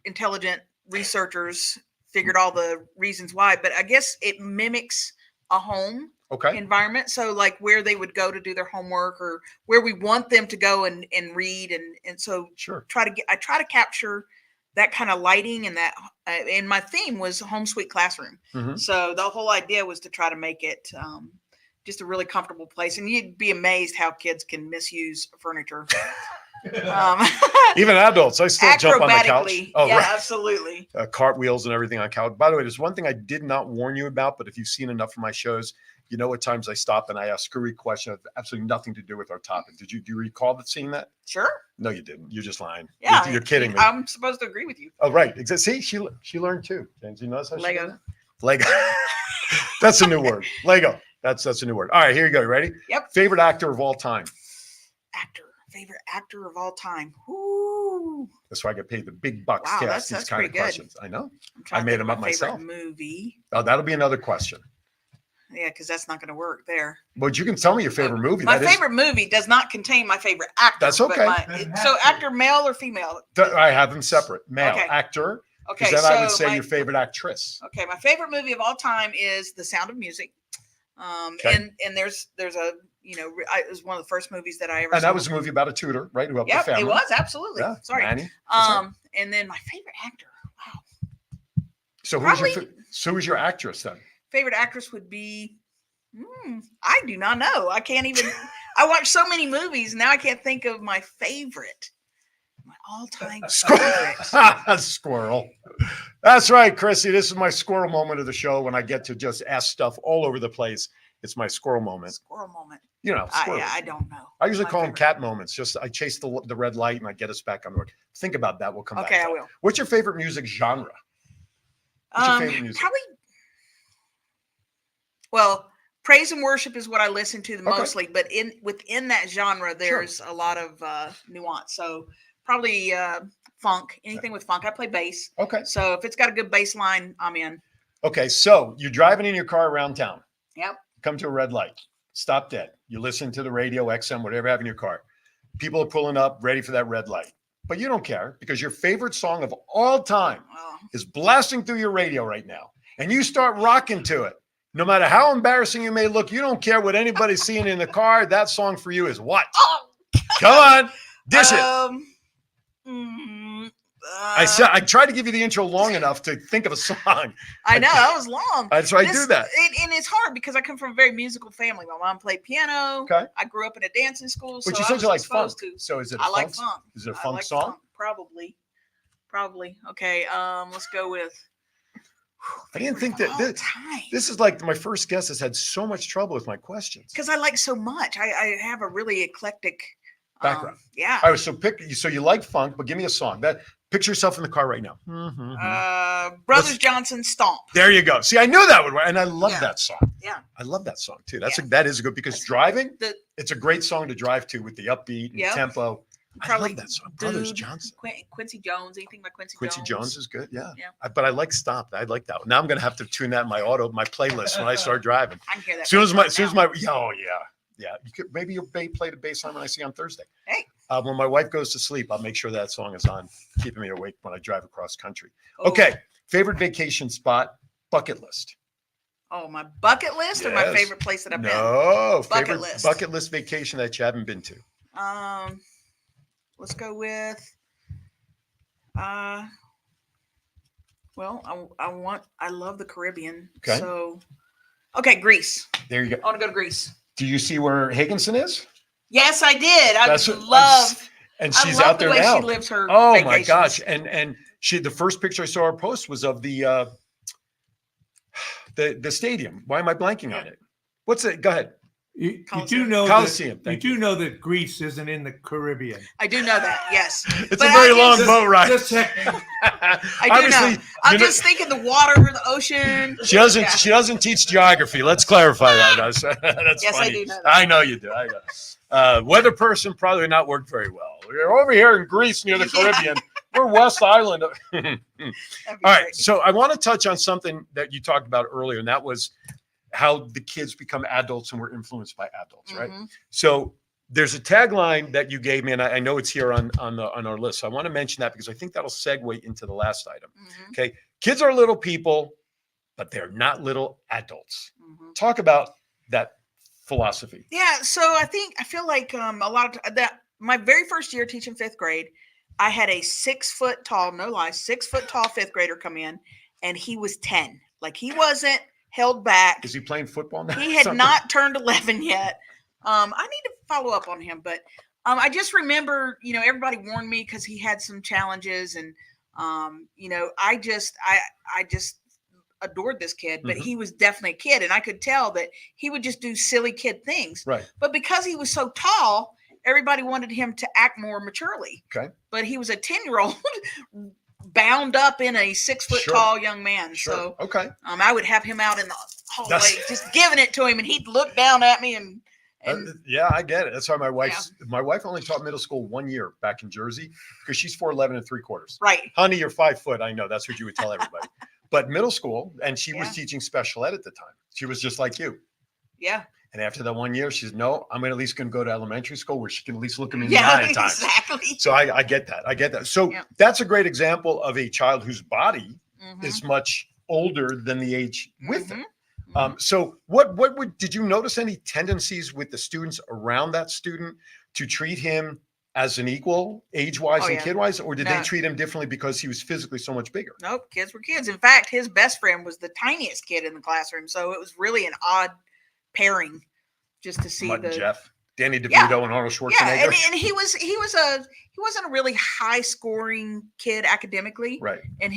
intelligent researchers figured all the reasons why, but I guess it mimics a home Okay. environment. So like where they would go to do their homework, or where we want them to go and read, and so Sure. I try to capture that kind of lighting, and that and my theme was home sweet classroom. Mhm. So the whole idea was to try to make it just a really comfortable place, and you'd be amazed how kids can misuse furniture. Even adults, I still jump on the couch. Acrobatically. Oh, Yeah, right. absolutely. Cartwheels and everything on couch. By the way, there's one thing I did not warn you about, but if you've seen enough of my shows, you know at times I stop and I ask screwy question of absolutely nothing to do with our topic. Do you recall seeing that? Sure. No, you didn't. You're just lying. Yeah. You're kidding me. I'm supposed to agree with you. Oh, right. See, she learned too. James, you notice how she Lego. did that? Lego. That's a new word. Lego. That's a new word. All right, here you go. You ready? Yep. Favorite actor of all time. Favorite actor of all time. Ooh. That's why I get paid the big bucks Wow, to that's- ask these that's kind of pretty good. questions. I know. I'm trying I to made think them of up my favorite myself. Movie. Oh, that'll be another question. Yeah, because that's not going to work there. But you can tell me your favorite movie. My That is- favorite movie does not contain my favorite actor. That's but okay. so actor, male or female? I have them separate. Male Okay. actor. Okay, Because then I would so say my- your favorite actress. Okay, my favorite movie of all time is The Sound of Music. Okay. And there's a it was one of the first movies that I ever And saw. that was a movie about a tutor, right? Who helped the Yep, family. it was absolutely. Yeah, Sorry. Manny. That's right. And then my favorite actor. So who's your actress then? Favorite actress would be I do not know. I can't even I watch so many movies now I can't think of my favorite. My all-time favorite. Squirrel. That's right, Chrissy. This is my squirrel moment of the show when I get to just ask stuff all over the place. It's my squirrel moment. Squirrel moment. Squirrel. I don't know. I usually My call them favorite. cat moments. Just I chase the red light and I get us back on the road. Think about that. We'll come back. Okay, to I that. will. What's your favorite music genre? What's your favorite music? Probably Well, praise and worship is what I listen to Okay. mostly, but within that genre, there's a lot of nuance. So probably funk, anything with funk. I play bass. Okay. So if it's got a good bass line, I'm in. Okay. So you're driving in your car around town. Yep. Come to a red light. Stop dead. You listen to the radio, XM, whatever you have in your car. People are pulling up, ready for that red light. But you don't care because your favorite song of all time Oh, is blasting through your radio right now. And you start rocking to it. No matter how embarrassing you may look, you don't care what anybody's seeing in the car. That song for you is what? oh Come on. Dish it. I tried to give you the intro long enough to think of a song. I know that was long. So I do that. And it's hard because I come from a very musical family. My mom played piano. Okay. I grew up in a dancing school. But so you I said was you like funk. exposed to. So is it a I funk? like funk. Is it a I funk like song? funk, probably. Okay. Let's go with. I didn't think that this is like my first guest has had so much trouble with my questions. Because I like so much. I have a really eclectic Background. Yeah. All right, so you like funk, but give me a song. Picture yourself in the car right now. Brothers Johnson Stomp. There you go. See, I knew that would work, and I love that song. Yeah. I love that song too. That is good because driving, The- it's a great song to drive to with the upbeat and Yep. tempo. I Probably love that song. Brothers Dude, Johnson. Quincy Jones. Anything by Quincy Quincy Jones is good. Yeah. Yeah. But I like Stomp. I like that one. Now I'm going to have to tune that in my playlist when I start driving. I can hear that. As soon as right my, yeah. You could maybe you'll play the bass line when I see you on Thursday. Hey. When my wife goes to sleep, I'll make sure that song is on, keeping me awake when I drive across country. now. Okay. Favorite vacation spot, bucket list. Oh, my bucket list or my Yes. favorite place that I've been? No, Bucket favorite list. bucket list vacation that you haven't been to. Let's go with. Well, I love the Caribbean. Okay. So, okay, Greece. There you go. I want to go to Greece. Do you see where Higginson is? Yes, I did. I That's what- love. And I she's love out the there way now. she lives her. Oh my vacations. gosh! And she, the first picture I saw her post was of the stadium. Why am I blanking on it? What's it? Go ahead. You Coliseum. do know Coliseum, that, you thank do know that Greece isn't in the Caribbean. I do know that. Yes, It's But a very I long just- boat ride. Just checking. I do Obviously, know. I'm you know- just thinking the water, the ocean. She doesn't. Yeah. She doesn't teach geography. Let's clarify that. That's Yes, I funny. do know that. I know you do. I know. Weather person probably not worked very well. We're over here in Greece near the Caribbean. We're West Island. All That'd be right. great. So I want to touch on something that you talked about earlier, and that was how the kids become adults and we're influenced by adults, right? Mhm. So there's a tagline that you gave me, and I know it's here on our list. So I want to mention that because I think that'll segue into the last item. Mhm. Okay, kids are little people, but they're not little adults. Mhm. Talk about that philosophy. Yeah, so I feel like a lot of that. My very first year teaching fifth grade, I had a 6 foot tall, no lie, 6 foot tall fifth grader come in, and he was 10. Like he wasn't held back. Is he playing football now? He had Something? not turned 11 yet. I need to follow up on him, but I just remember, everybody warned me because he had some challenges, and I just adored this kid, but Mhm. he was definitely a kid, and I could tell that he would just do silly kid things. Right. But because he was so tall, everybody wanted him to act more maturely. Okay. But he was a 10-year-old bound up in a 6 foot Sure. tall young man. Sure. So Okay. I would have him out in the hallway, That's- just giving it to him, and he'd look down at me and Yeah, I get it. That's why my wife only taught middle school 1 year back in Jersey because she's 4'11" and 3/4. right. Honey, you're 5 foot. I know that's what you would tell everybody. But middle school, and she was Yeah. teaching special ed at the time. She was just like you. Yeah. And after that 1 year, she's no, I'm at least going to go to elementary school where she can at least look him in Yeah, the eye at times. exactly. So I get that. I get that. So Yeah. that's a great example of a child whose body Mhm. is much older than the age with them. Mhm. So what did you notice any tendencies with the students around that student to treat him as an equal age-wise Oh, and yeah. kid-wise, or did they No. treat him differently because he was physically so much bigger? Nope, kids were kids. In fact, his best friend was the tiniest kid in the classroom, so it was really an odd pairing just to see Mutt and the Jeff, Danny DeVito Yeah. and Arnold yeah, Schwarzenegger. and he wasn't a really high scoring kid academically, Right. and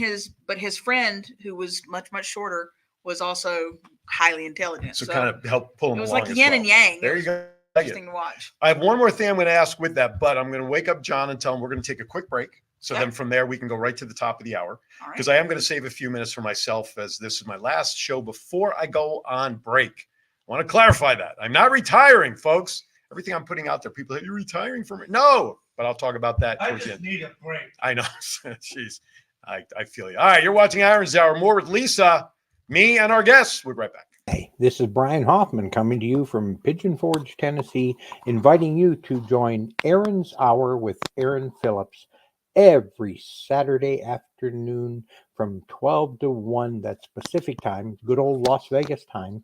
but his friend who was much shorter was also highly intelligent. So kind of help pull him it was along like as yin well. and yang. There It you was go. interesting to watch. I have one more thing I'm going to ask with that, but I'm going to wake up John and tell him we're going to take a quick break. So Okay. then from there, we can go right to the top of the hour All right. because I am going to save a few minutes for myself as this is my last show before I go on break. want to clarify that. I'm not retiring, folks. Everything I'm putting out there, people say, you're retiring from it. No, but I'll talk about that I towards the just end. need a break. I know. Jeez. I feel you. All right, you're watching Aaron's Hour. More with Lisa, me, and our guests. We'll be right back. Hey, this is Brian Hoffman coming to you from Pigeon Forge, Tennessee, inviting you to join Aaron's Hour with Aaron Phillips every Saturday afternoon from 12 to 1. That's Pacific time, good old Las Vegas time.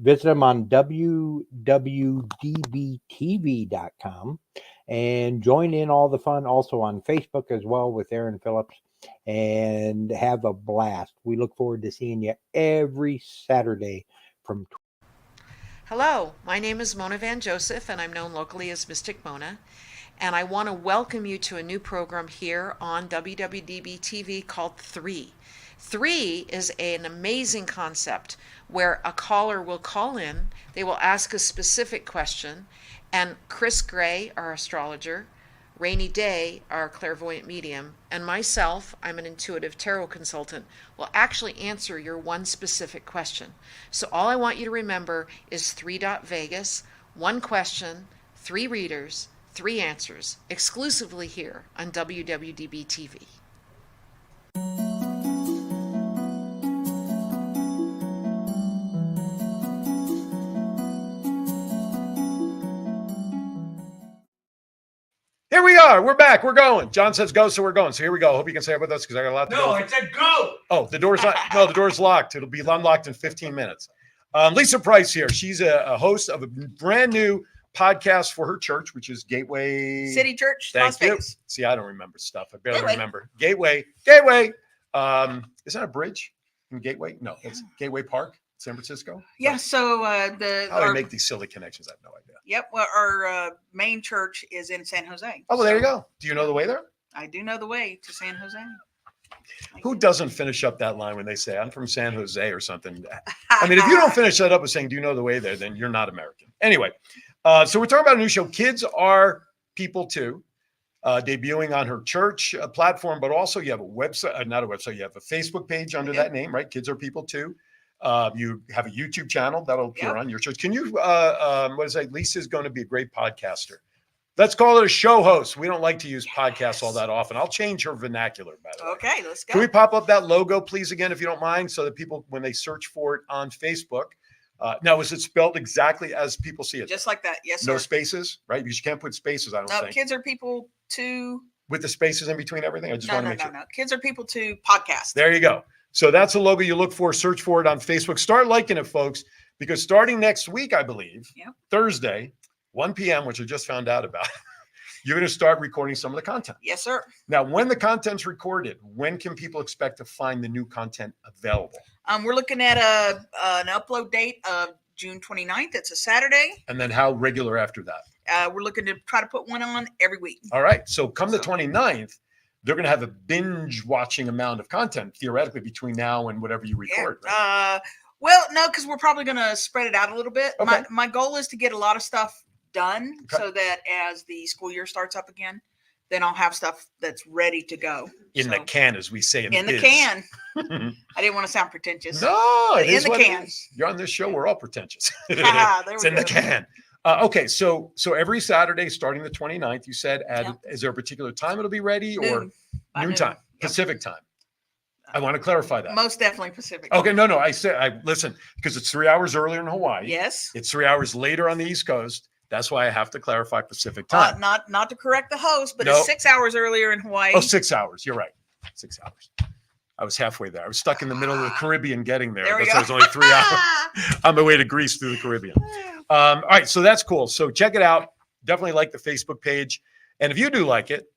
Visit him on www.dbtv.com and join in all the fun also on Facebook as well with Aaron Phillips, and have a blast. We look forward to seeing you every Saturday from. Hello, my name is Mona Van Joseph, and I'm known locally as Mystic Mona. And I want to welcome you to a new program here on WWDB TV called 3. 3 is an amazing concept where a caller will call in, they will ask a specific question, and Chris Gray, our astrologer, Rainy Day, our clairvoyant medium, and myself, I'm an intuitive tarot consultant, will actually answer your one specific question. So all I want you to remember is 3.Vegas, 1 question, 3 readers, 3 answers, exclusively here on WWDB TV. Here we are. We're back. We're going. John says go, so we're going. So here we go. Hope you can stay with us because I got a lot to No, go. I said go. Oh, the door's not. No, the door's locked. It'll be unlocked in 15 minutes. Lisa Price here. She's a host of a brand new podcast for her church, which is Gateway City Church, Thank Las you. Vegas. See, I don't remember stuff. I barely Gateway. remember. Gateway. Is that a bridge in Gateway? No, it's Gateway Park, San Francisco. Yeah. So How do I make these silly connections? I have no idea. Yep. Well, our main church is in San Jose. Oh, well, there you So go. Do you know the way there? I do know the way to San Jose. Who doesn't finish up that line when they say, I'm from San Jose or something? I mean, if you don't finish that up with saying, do you know the way there, then you're not American. Anyway, so we're talking about a new show. Kids Are People Too, debuting on her church platform, but also you have a website, not a website, you have a Facebook page under that name, right? Kids Are People Too. You have a YouTube channel that'll appear on your church. Can you, what is that? Lisa's going to be a great podcaster. Let's call it a show host. We don't like to use podcasts all that often. I'll change her vernacular, by the way. Okay, let's go. Can we pop up that logo, please, again, if you don't mind, so that people, when they search for it on Facebook, now, is it spelled exactly as people see it? Just like that. Yes, sir. No spaces, right? Because you can't put spaces, I don't No, think. Kids Are People Too. With the spaces in between everything? I just want to make sure. No. Kids Are People Too podcast. There you go. So that's a logo you look for. Search for it on Facebook. Start liking it, folks, because starting next week, I believe, Thursday, 1 p.m., which I just found out about, you're going to start recording some of the content. Yes, sir. Now, when the content's recorded, when can people expect to find the new content available? We're looking at an upload date of June 29th. It's a Saturday. And then how regular after that? We're looking to try to put one on every week. All right. So come the 29th, they're going to have a binge watching amount of content theoretically between now and whatever you record. Right? Well, no, because we're probably going to spread it out a little bit. Okay. My goal is to get a lot of stuff done so that as the school year starts up again, then I'll have stuff that's ready to go. In the can, as we say in the can. I didn't want to sound pretentious. No, it in is the what it can. is. You're on this show. We're all pretentious. There It's we in the go. can. Okay, so every Saturday starting the 29th, you said, is there a particular time it'll be ready or noon time, Pacific time? I want to clarify that. Most definitely Pacific. Okay, no, I listen, because it's 3 hours earlier in Hawaii. Yes. It's 3 hours later on the East Coast. That's why I have to clarify Pacific time. Not to correct the host, but No. it's 6 hours earlier in Hawaii. Oh, 6 hours. You're right. 6 hours. I was halfway there. I was stuck in the middle of the Caribbean getting there. There we That's go. why it was only 3 hours on my way to Greece through the Caribbean. All right, so that's cool. So check it out. Definitely like the Facebook page. And if you do like it,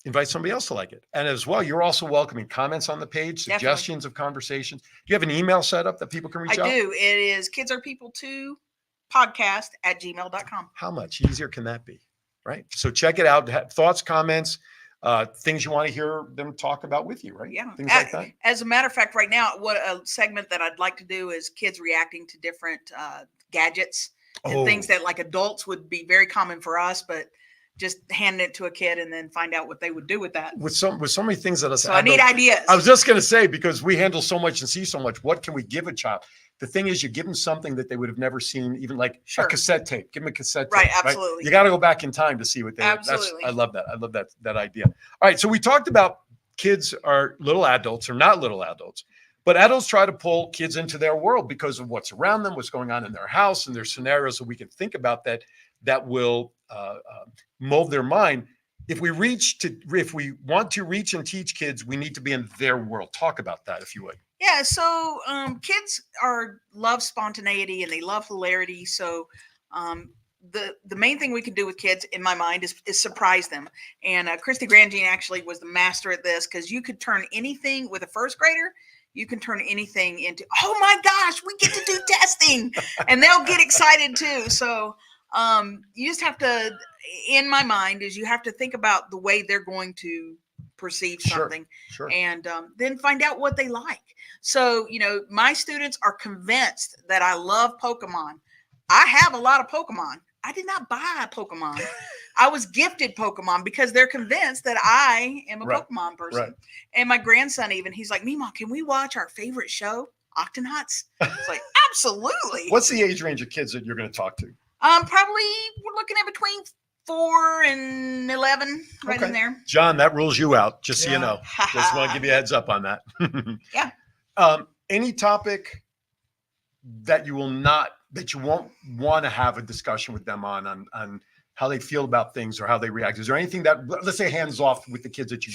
invite somebody else to like it. And as well, you're also welcoming comments on the page, Definitely. suggestions of conversations. Do you have an email set up that people can reach out? I do. It is kidsarepeople2podcast@gmail.com. How much easier can that be? Right. So check it out. Have thoughts, comments, things you want to hear them talk about with you, right? Yeah. Things like that. As a matter of fact, right now, what a segment that I'd like to do is kids reacting to different gadgets and things that like adults would be very common for us, but just hand it to a kid and then find out what they would do with that. With so many things that us So I need ideas. I was just going to say, because we handle so much and see so much, what can we give a child? the thing is, you give them something that they would have never seen, even like Sure. a cassette tape. Give them a cassette tape. Right, absolutely. You got to go back in time to see what they. Absolutely. I love that. I love that idea. All right, so we talked about kids are little adults or not little adults, but adults try to pull kids into their world because of what's around them, what's going on in their house, and there's scenarios that we can think about that will mold their mind. If we want to reach and teach kids, we need to be in their world. Talk about that, if you would. Yeah, so kids love spontaneity and they love hilarity. So the main thing we can do with kids, in my mind, is surprise them. And Christy Grandjean actually was the master at this, because you could turn anything with a first grader. You can turn anything into, oh my gosh, we get to do testing, and they'll get excited too. So you just have to, in my mind, is you have to think about the way they're going to perceive something, Sure. and then find out what they like. So, my students are convinced that I love Pokemon. I have a lot of Pokemon. I did not buy a Pokemon. I was gifted Pokemon because they're convinced that I am a Pokemon person. Right. And my grandson even, he's like, Mima, can we watch our favorite show, Octonauts? It's like, absolutely. What's the age range of kids that you're going to talk to? Probably we're looking at between 4 and 11, right in there. John, that rules you out, just so you know. Just want to give you a heads up on that. Yeah. Any topic that you won't want to have a discussion with them on how they feel about things or how they react? Is there anything that, let's say, hands off with the kids that you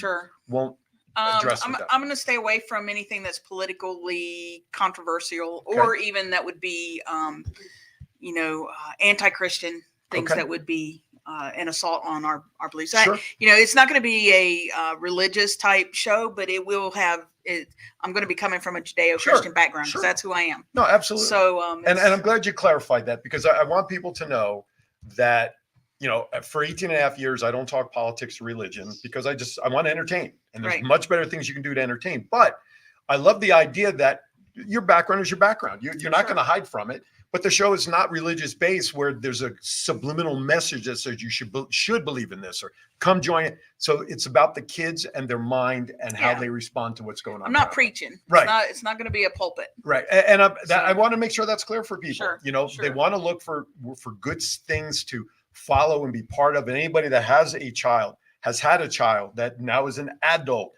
won't address with them? I'm going to stay away from anything that's politically controversial, or even that would be, anti-Christian things that would be an assault on our beliefs. Sure. It's not going to be a religious type show, but it will have it. I'm going to be coming from a Judeo-Christian background, because that's who I am. No, absolutely. So, and I'm glad you clarified that, because I want people to know that, for 18 and a half years, I don't talk politics or religion, because I want to entertain, and there's much better things you can do to entertain. But I love the idea that your background is your background. You're not going to hide from it. But the show is not religious based, where there's a subliminal message that says you should believe in this or come join it. So it's about the kids and their mind and how they respond to what's going on. I'm not preaching. Right. It's not going to be a pulpit. Right. And I want to make sure that's clear for people. Sure. They want to look for good things to follow and be part of. And anybody that has had a child that now is an adult,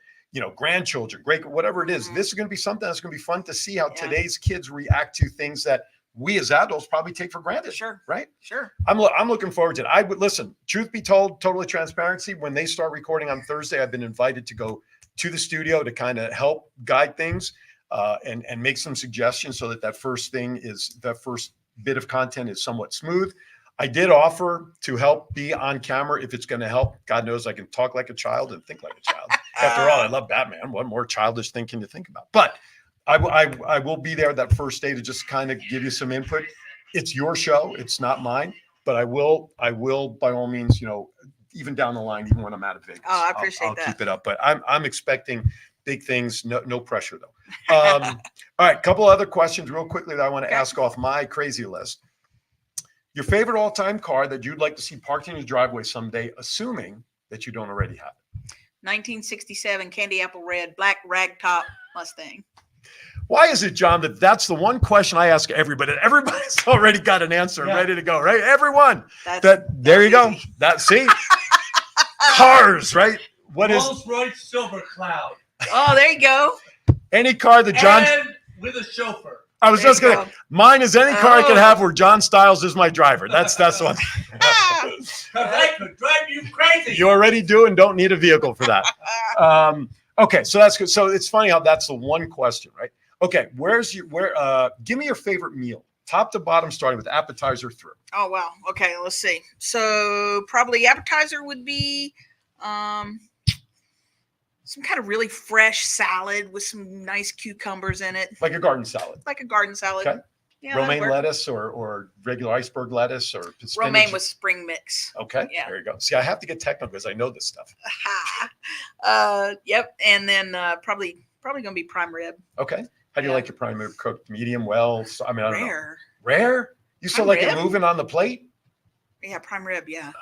grandchildren, great, whatever it is, this is going to be something that's going to be fun to see how today's kids react to things that we as adults probably take for granted. Sure. Right. Sure. I'm looking forward to it. I would listen, truth be told, totally transparency. When they start recording on Thursday, I've been invited to go to the studio to kind of help guide things and make some suggestions, so that first bit of content is somewhat smooth. I did offer to help be on camera if it's going to help. God knows I can talk like a child and think like a child. After all, I love Batman. What more childish thing can you think about? But I will be there that first day to just kind of give you some input. It's your show. It's not mine, but I will by all means, even down the line, even when I'm out of Vegas. Oh, I appreciate I'll that. keep it up, but I'm expecting big things. No pressure though. All right. Couple other questions real quickly that I want to ask off my crazy list. Your favorite all-time car that you'd like to see parked in your driveway someday, assuming that you don't already have it. 1967 candy apple red black ragtop Mustang. Why is it, John, that's the one question I ask everybody? Everybody's already got an answer ready to go, right? Everyone. There you go. Cars, right? What is Rolls-Royce Silver Cloud? Oh, there you go. Any car that John And with a chauffeur. I was just gonna. Mine is any car I can have where John Stiles is my driver. That's the one. I could drive you crazy. You already do and don't need a vehicle for that. Okay, so that's good. So it's funny how that's the one question, right? Okay, give me your favorite meal, top to bottom, starting with appetizer through. Oh wow. Okay, let's see. So probably appetizer would be some kind of really fresh salad with some nice cucumbers in it. Like a garden salad. Like a garden salad. Okay. Yeah, romaine lettuce or regular iceberg lettuce or spinach. Romaine with spring mix. Okay. Yeah. There you go. See, I have to get technical because I know this stuff. Yep. And then probably gonna be prime rib. Okay. How do you like your prime rib cooked? Medium, well? So, I mean, I don't know. Rare? You still Prime like rib? it moving on the plate? Yeah, prime rib. Yeah,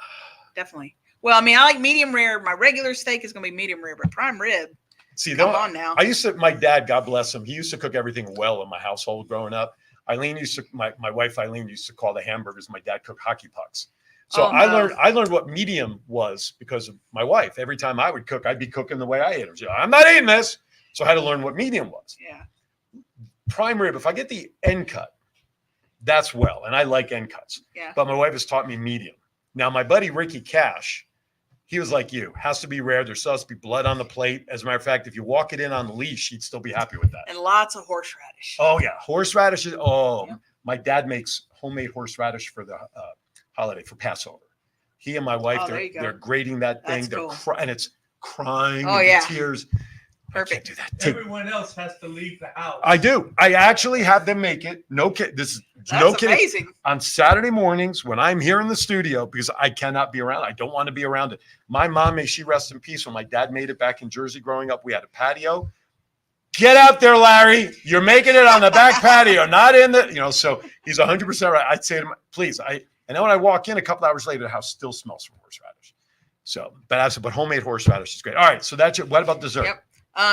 definitely. Well, I mean, I like medium rare. My regular steak is gonna be medium rare, but prime rib. See, come on now. My dad, God bless him, he used to cook everything well in my household growing up. Eileen used to, my wife Eileen used to call the hamburgers my dad cooked hockey pucks. So Oh, no. I learned what medium was because of my wife. Every time I would cook, I'd be cooking the way I ate them. She'd, I'm not eating this. So I had to learn what medium was. Yeah. Prime rib, if I get the end cut, that's well. And I like end cuts. Yeah. But my wife has taught me medium. Now, my buddy Ricky Cash, he was like you, has to be rare. There still has to be blood on the plate. As a matter of fact, if you walk it in on the leash, he'd still be happy with that. And lots of horseradish. Oh, yeah. Horseradish. Oh, Yeah. My dad makes homemade horseradish for the holiday, for Passover. He and my wife, Oh, there you go. they're grating that thing. That's They're cool. and it's crying Oh, with yeah. tears. Perfect. I can't do that. Everyone else has to leave the house. I do. I actually have them make it. No kid. This is That's no kidding. amazing. On Saturday mornings when I'm here in the studio, because I cannot be around. I don't want to be around it. My mom, may she rest in peace, when my dad made it back in Jersey growing up, we had a patio. Get out there, Larry. You're making it on the back patio, not in the, so he's 100% right. I'd say to him, please. And then when I walk in a couple hours later, the house still smells from horseradish. So, but homemade horseradish is great. All right. So that's it. What about dessert? Yep.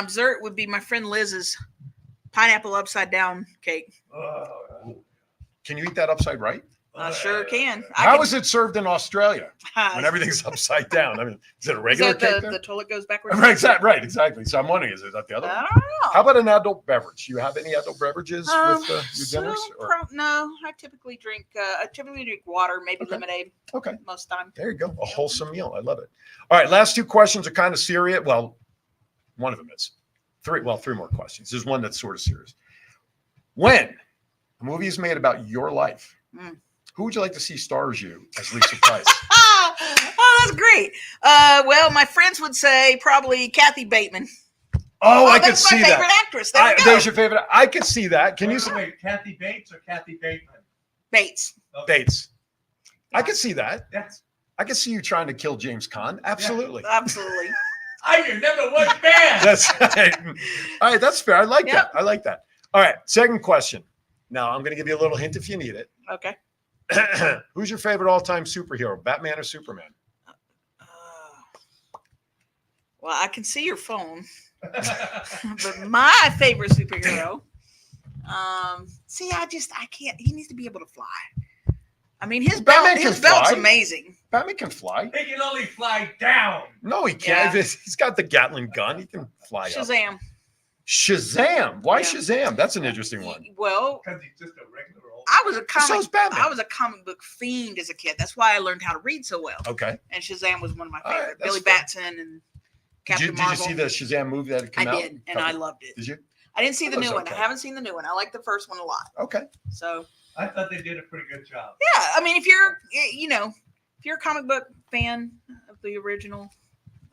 Dessert would be my friend Liz's pineapple upside down cake. Can you eat that upside right? I sure can. How is it served in Australia How when everything's upside down? I mean, is it a regular cake there? the toilet goes backwards? Right, exactly. So I'm wondering, is it that the other I one? don't know. How about an adult beverage? Do you have any adult beverages with your dinners? No, I typically drink water, maybe lemonade Okay, most time. there you go. A wholesome meal. I love it. All right, last two questions are kind of serious. Well, one of them is. Three more questions. There's one that's sort of serious. When a movie is made about your life, who would you like to see star as you as Lisa Price? Oh, that's great. Well, my friends would say probably Kathy Bateman. Oh, I could that's see my favorite that. actress. There we go. There's your favorite. I could see that. Can you say Wait, Kathy Bates or Kathy Bateman? Bates. Bates? I could see that. That's I could see you trying to kill James Caan. Absolutely. Absolutely. I'm your number one fan. That's right. All right, that's fair. I like Yeah. that. I like that. All right, second question. Now I'm going to give you a little hint if you need it. Okay. Who's your favorite all-time superhero, Batman or Superman? Well, I can see your phone, but my favorite superhero. I can't. He needs to be able to fly. I mean, his Batman belt, can his belt's fly. amazing. Batman can fly. He can only fly down. No, he can't. He's got the Gatling gun. He can fly up. Shazam. Shazam. Why Yeah. Shazam? That's an interesting one. Well, Because he's just a regular old. I was a So is comic. Batman. I was a comic book fiend as a kid. That's why I learned how to read so well. Okay. And Shazam was one of my All right, favorite. that's Billy fair. Batson and Captain Did you Marvel. see the Shazam movie that had come I out? did, and I loved it. Did you? I didn't see the That was new one. okay. I haven't seen the new one. I like the first one a lot. Okay. So I thought they did a pretty good job. yeah, I mean, if you're a comic book fan of the original,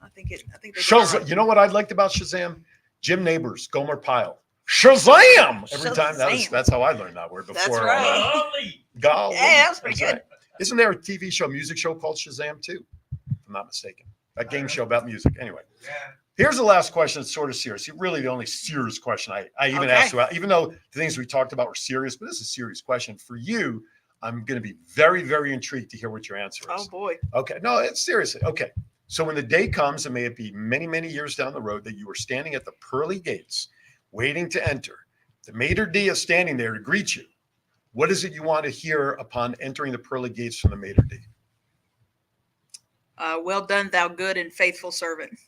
I think they did all Shazam. right. You know what I liked about Shazam? Jim Neighbors, Gomer Pyle. Shazam! Every time Shazam. that's how I learned that word before. That's right. Golly. Golly. Yeah, that was pretty That's good. Isn't there a TV show, music show called Shazam too? If I'm not mistaken. A game show about music. Anyway, Yeah. here's the last question. It's sort of serious. Really the only serious question I even Okay. asked about, even though the things we talked about were serious, but this is a serious question. For you, I'm going to be very, very intrigued to hear what your answer is. Oh boy. Okay. No, it's seriously. Okay. So when the day comes, and may it be many, many years down the road, that you are standing at the pearly gates waiting to enter, the maitre d' is standing there to greet you. What is it you want to hear upon entering the pearly gates from the maitre d'? Well done, thou good and faithful servant.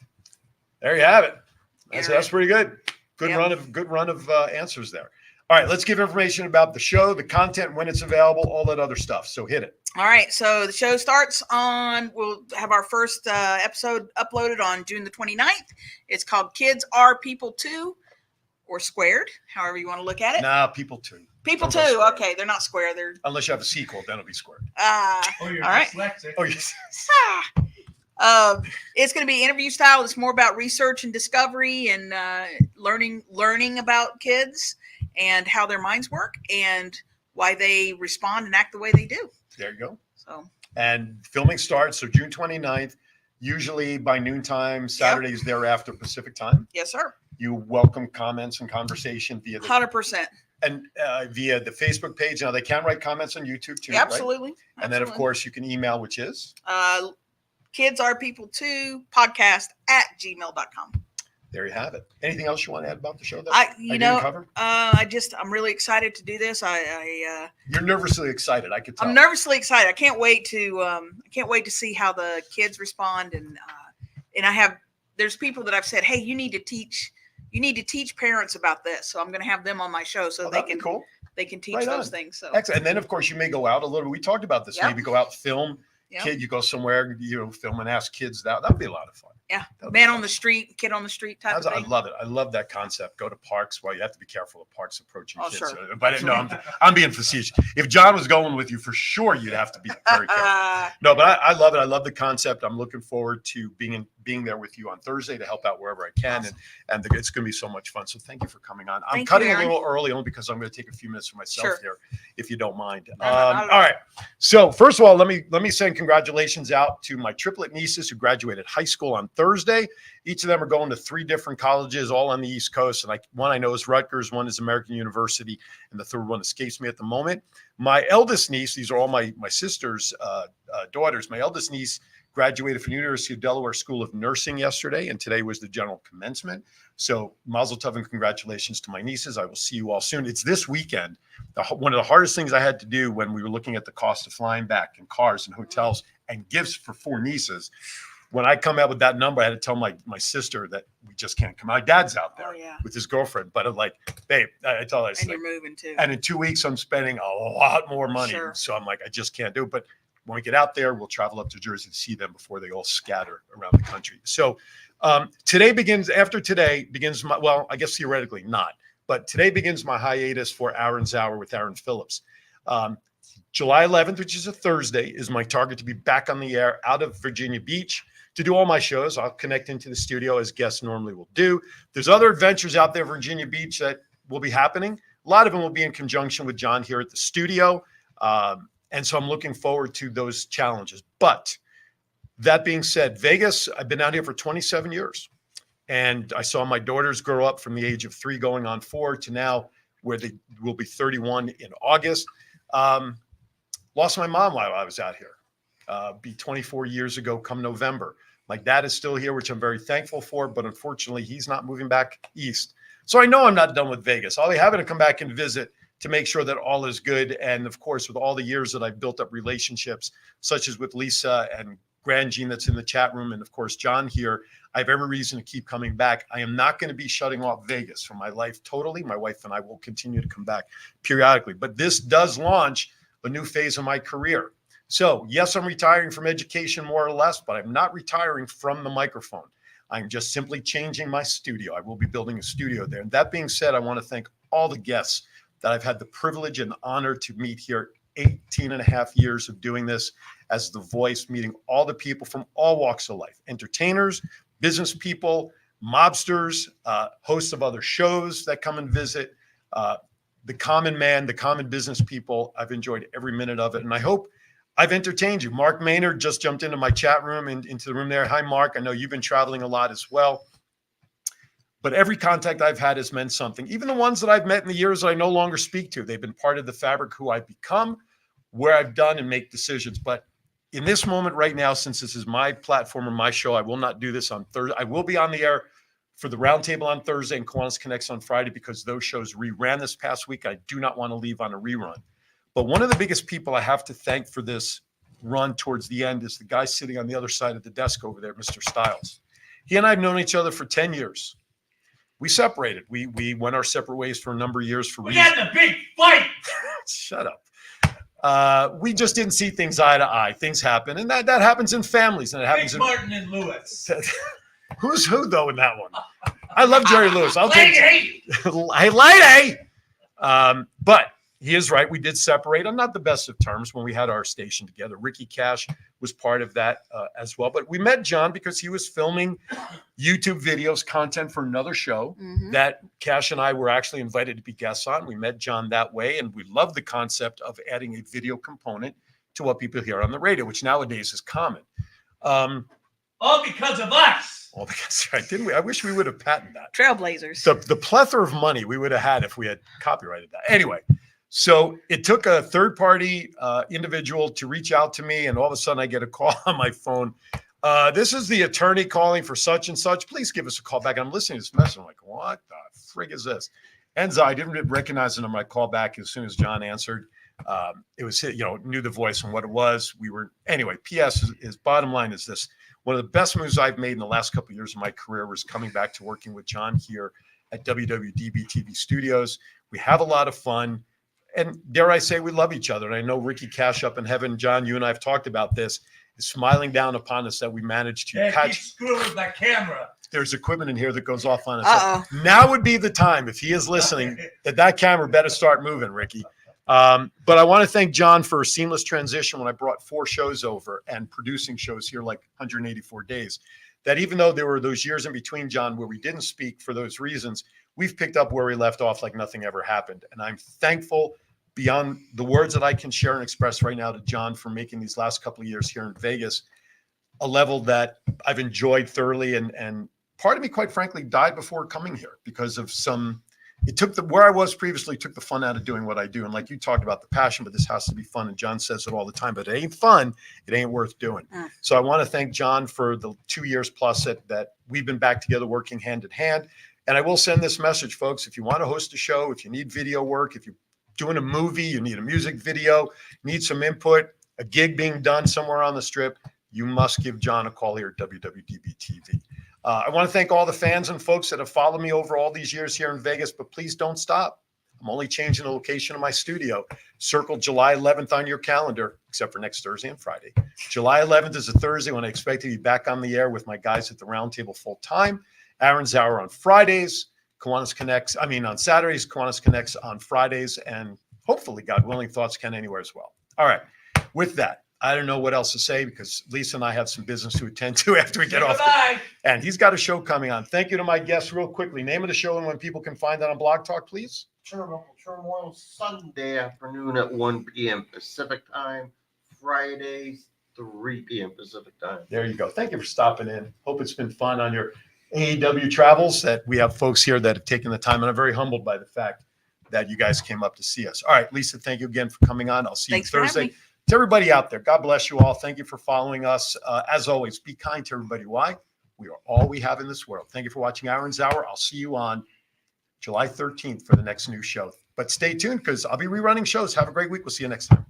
There you have it. Yeah. That's pretty good. Good Yep. run of answers there. All right, let's give information about the show, the content, when it's available, all that other stuff. So hit it. All right, so the show starts we'll have our first episode uploaded on June the 29th. It's called Kids Are People Too, or Squared, however you want to look at it. Nah, people too. People Don't go Too, square. okay, they're not square, they're Unless you have a sequel, then it'll be squared. Oh, you're all right. dyslexic. Oh, yes. It's going to be interview style. It's more about research and discovery and learning about kids and how their minds work and why they respond and act the way they do. There you go. So And filming starts, so June 29th, usually by noontime, Saturdays thereafter Pacific time. yes, sir. You welcome comments and conversation via the 100%. and via the Facebook page. Now they can write comments on YouTube too, right? Absolutely. And then of Absolutely. course you can email, which is Kids Are People Too podcast@gmail.com. there you have it. Anything else you want to add about the show that I didn't know, cover? I'm really excited to do this. You're nervously excited. I could tell. I'm nervously excited. I can't wait to see how the kids respond. And there's people that I've said, hey, you need to teach parents about this. So I'm going to have them on my show so they can, cool. They can teach Right those on. things. So Excellent. And then of course you may go out a little. We talked about this. Yep. Maybe go out, film. Yep. Kid, you go somewhere, film and ask kids that. That'd be a lot of fun. Yeah, That'd man be on the street, kid on the street type of I thing. love it. I love that concept. Go to parks. Well, you have to be careful of parks approaching Oh, kids. sure. But no, I'm being facetious. If John was going with you, for sure, you'd have to be very careful. No, but I love it. I love the concept. I'm looking forward to being there with you on Thursday to help out wherever I can, Awesome. and it's going to be so much fun. So thank you for coming on. I'm Thank you, cutting a Aaron. little early only because I'm going to take a few minutes for myself Sure. here, if you don't mind. No, not at all. All right. So first of all, let me send congratulations out to my triplet nieces who graduated high school on Thursday. Each of them are going to 3 different colleges, all on the East Coast. And one I know is Rutgers, one is American University, and the third one escapes me at the moment. My eldest niece, these are all my sister's daughters. My eldest niece graduated from University of Delaware School of Nursing yesterday, and today was the general commencement. So mazel tov and congratulations to my nieces. I will see you all soon. It's this weekend. One of the hardest things I had to do when we were looking at the cost of flying back and cars and hotels and gifts for 4 nieces, when I come out with that number, I had to tell my sister that we just can't come. My dad's out there with his girlfriend, but I'm like, babe, I tell her, And you're moving too. and in 2 weeks, I'm spending a lot more money. Sure. So I'm like, I just can't do it. But when we get out there, we'll travel up to Jersey to see them before they all scatter around the country. So after today begins my, well, I guess theoretically not, but today begins my hiatus for Aaron's Hour with Aaron Phillips. July 11th, which is a Thursday, is my target to be back on the air out of Virginia Beach to do all my shows. I'll connect into the studio as guests normally will do. There's other adventures out there, Virginia Beach, that will be happening. A lot of them will be in conjunction with John here at the studio. And so I'm looking forward to those challenges. But that being said, Vegas, I've been out here for 27 years. And I saw my daughters grow up from the age of 3 going on 4 to now where they will be 31 in August. Lost my mom while I was out here. Be 24 years ago come November. My dad is still here, which I'm very thankful for, but unfortunately he's not moving back east. So I know I'm not done with Vegas. I'll be happy to come back and visit to make sure that all is good. And of course, with all the years that I've built up relationships, such as with Lisa and Grand Jean that's in the chat room, and of course, John here, I have every reason to keep coming back. I am not going to be shutting off Vegas from my life totally. My wife and I will continue to come back periodically, but this does launch a new phase of my career. So yes, I'm retiring from education more or less, but I'm not retiring from the microphone. I'm just simply changing my studio. I will be building a studio there. And that being said, I want to thank all the guests that I've had the privilege and honor to meet here. 18 and a half years of doing this as the voice, meeting all the people from all walks of life, entertainers, business people, mobsters, hosts of other shows that come and visit, the common man, the common business people. I've enjoyed every minute of it. And I hope I've entertained you. Mark Maynard just jumped into my chat room and into the room there. Hi, Mark. I know you've been traveling a lot as well. But every contact I've had has meant something. Even the ones that I've met in the years that I no longer speak to, they've been part of the fabric who I've become, where I've done and make decisions. But in this moment right now, since this is my platform and my show, I will not do this on Thursday. I will be on the air for the Roundtable on Thursday and Kiwanis Connects on Friday because those shows reran this past week. I do not want to leave on a rerun. But one of the biggest people I have to thank for this run towards the end is the guy sitting on the other side of the desk over there, Mr. Stiles. He and I have known each other for 10 years. We separated. We went our separate ways for a number of years for reasons. We had the big fight. Shut up. We just didn't see things eye to eye. Things happen, and that happens in families, and it happens Big in Martin and Lewis. Who's who though in that one? I love Jerry Lewis. I'll take Lady. Hey, lady. But he is right. We did separate on not the best of terms when we had our station together. Ricky Cash was part of that as well. But we met John because he was filming YouTube videos, content for another show that Cash and I were actually invited to be guests on. We met John that way, and we love the concept of adding a video component to what people hear on the radio, which nowadays is common. All because of us. All because, right, didn't we? I wish we would have patented that. Trailblazers. The plethora of money we would have had if we had copyrighted that. Anyway, so it took a third-party individual to reach out to me, and all of a sudden I get a call on my phone This is the attorney calling for such and such. Please give us a call back. And I'm listening to this message. I'm like, what the frig is this? And I didn't recognize the number. I called back as soon as John answered. It was, knew the voice and what it was. Anyway, PS is bottom line is this. One of the best moves I've made in the last couple of years of my career was coming back to working with John here at WWDB TV Studios. We have a lot of fun. And dare I say, we love each other. And I know Ricky Cash up in heaven, John, you and I have talked about this, is smiling down upon us that we managed to Keep catch. screwing with that camera. There's equipment in here that goes off on us. Uh-oh. So now would be the time, if he is listening, that camera better start moving, Ricky. But I want to thank John for a seamless transition when I brought 4 shows over and producing shows here like 184 days. That even though there were those years in between, John, where we didn't speak for those reasons, we've picked up where we left off like nothing ever happened. And I'm thankful beyond the words that I can share and express right now to John for making these last couple of years here in Vegas a level that I've enjoyed thoroughly. And part of me, quite frankly, died before coming here because of where I was previously took the fun out of doing what I do. And like you talked about the passion, but this has to be fun. And John says it all the time, but it ain't fun. It ain't worth doing. So I want to thank John for the 2 years plus that we've been back together working hand in hand. And I will send this message, folks. If you want to host a show, if you need video work, if you're doing a movie, you need a music video, need some input, a gig being done somewhere on the strip, you must give John a call here at WWDB TV. I want to thank all the fans and folks that have followed me over all these years here in Vegas, but please don't stop. I'm only changing the location of my studio. Circle July 11th on your calendar, except for next Thursday and Friday. July 11th is a Thursday when I expect to be back on the air with my guys at the Roundtable full time. Aaron's Hour on Fridays, Kiwanis Connects. On Saturdays, Kiwanis Connects on Fridays, and hopefully, God willing, Thoughts Can Anywhere as well. All right. With that, I don't know what else to say because Lisa and I have some business to attend to after we get off. And he's got a show coming on. Thank you to my guests real quickly. Name of the show and when people can find that on Blog Talk, please. Turmoil Sunday afternoon at 1 p.m. Pacific time. Fridays, 3 p.m. Pacific time. There you go. Thank you for stopping in. Hope it's been fun on your AEW travels, that we have folks here that have taken the time. And I'm very humbled by the fact that you guys came up to see us. All right, Lisa, thank you again for coming on. I'll see you Thursday. To everybody out there, God bless you all. Thank you for following us. As always, be kind to everybody. Why? We are all we have in this world. Thank you for watching Aaron's Hour. I'll see you on July 13th for the next new show. But stay tuned because I'll be rerunning shows. Have a great week. We'll see you next time.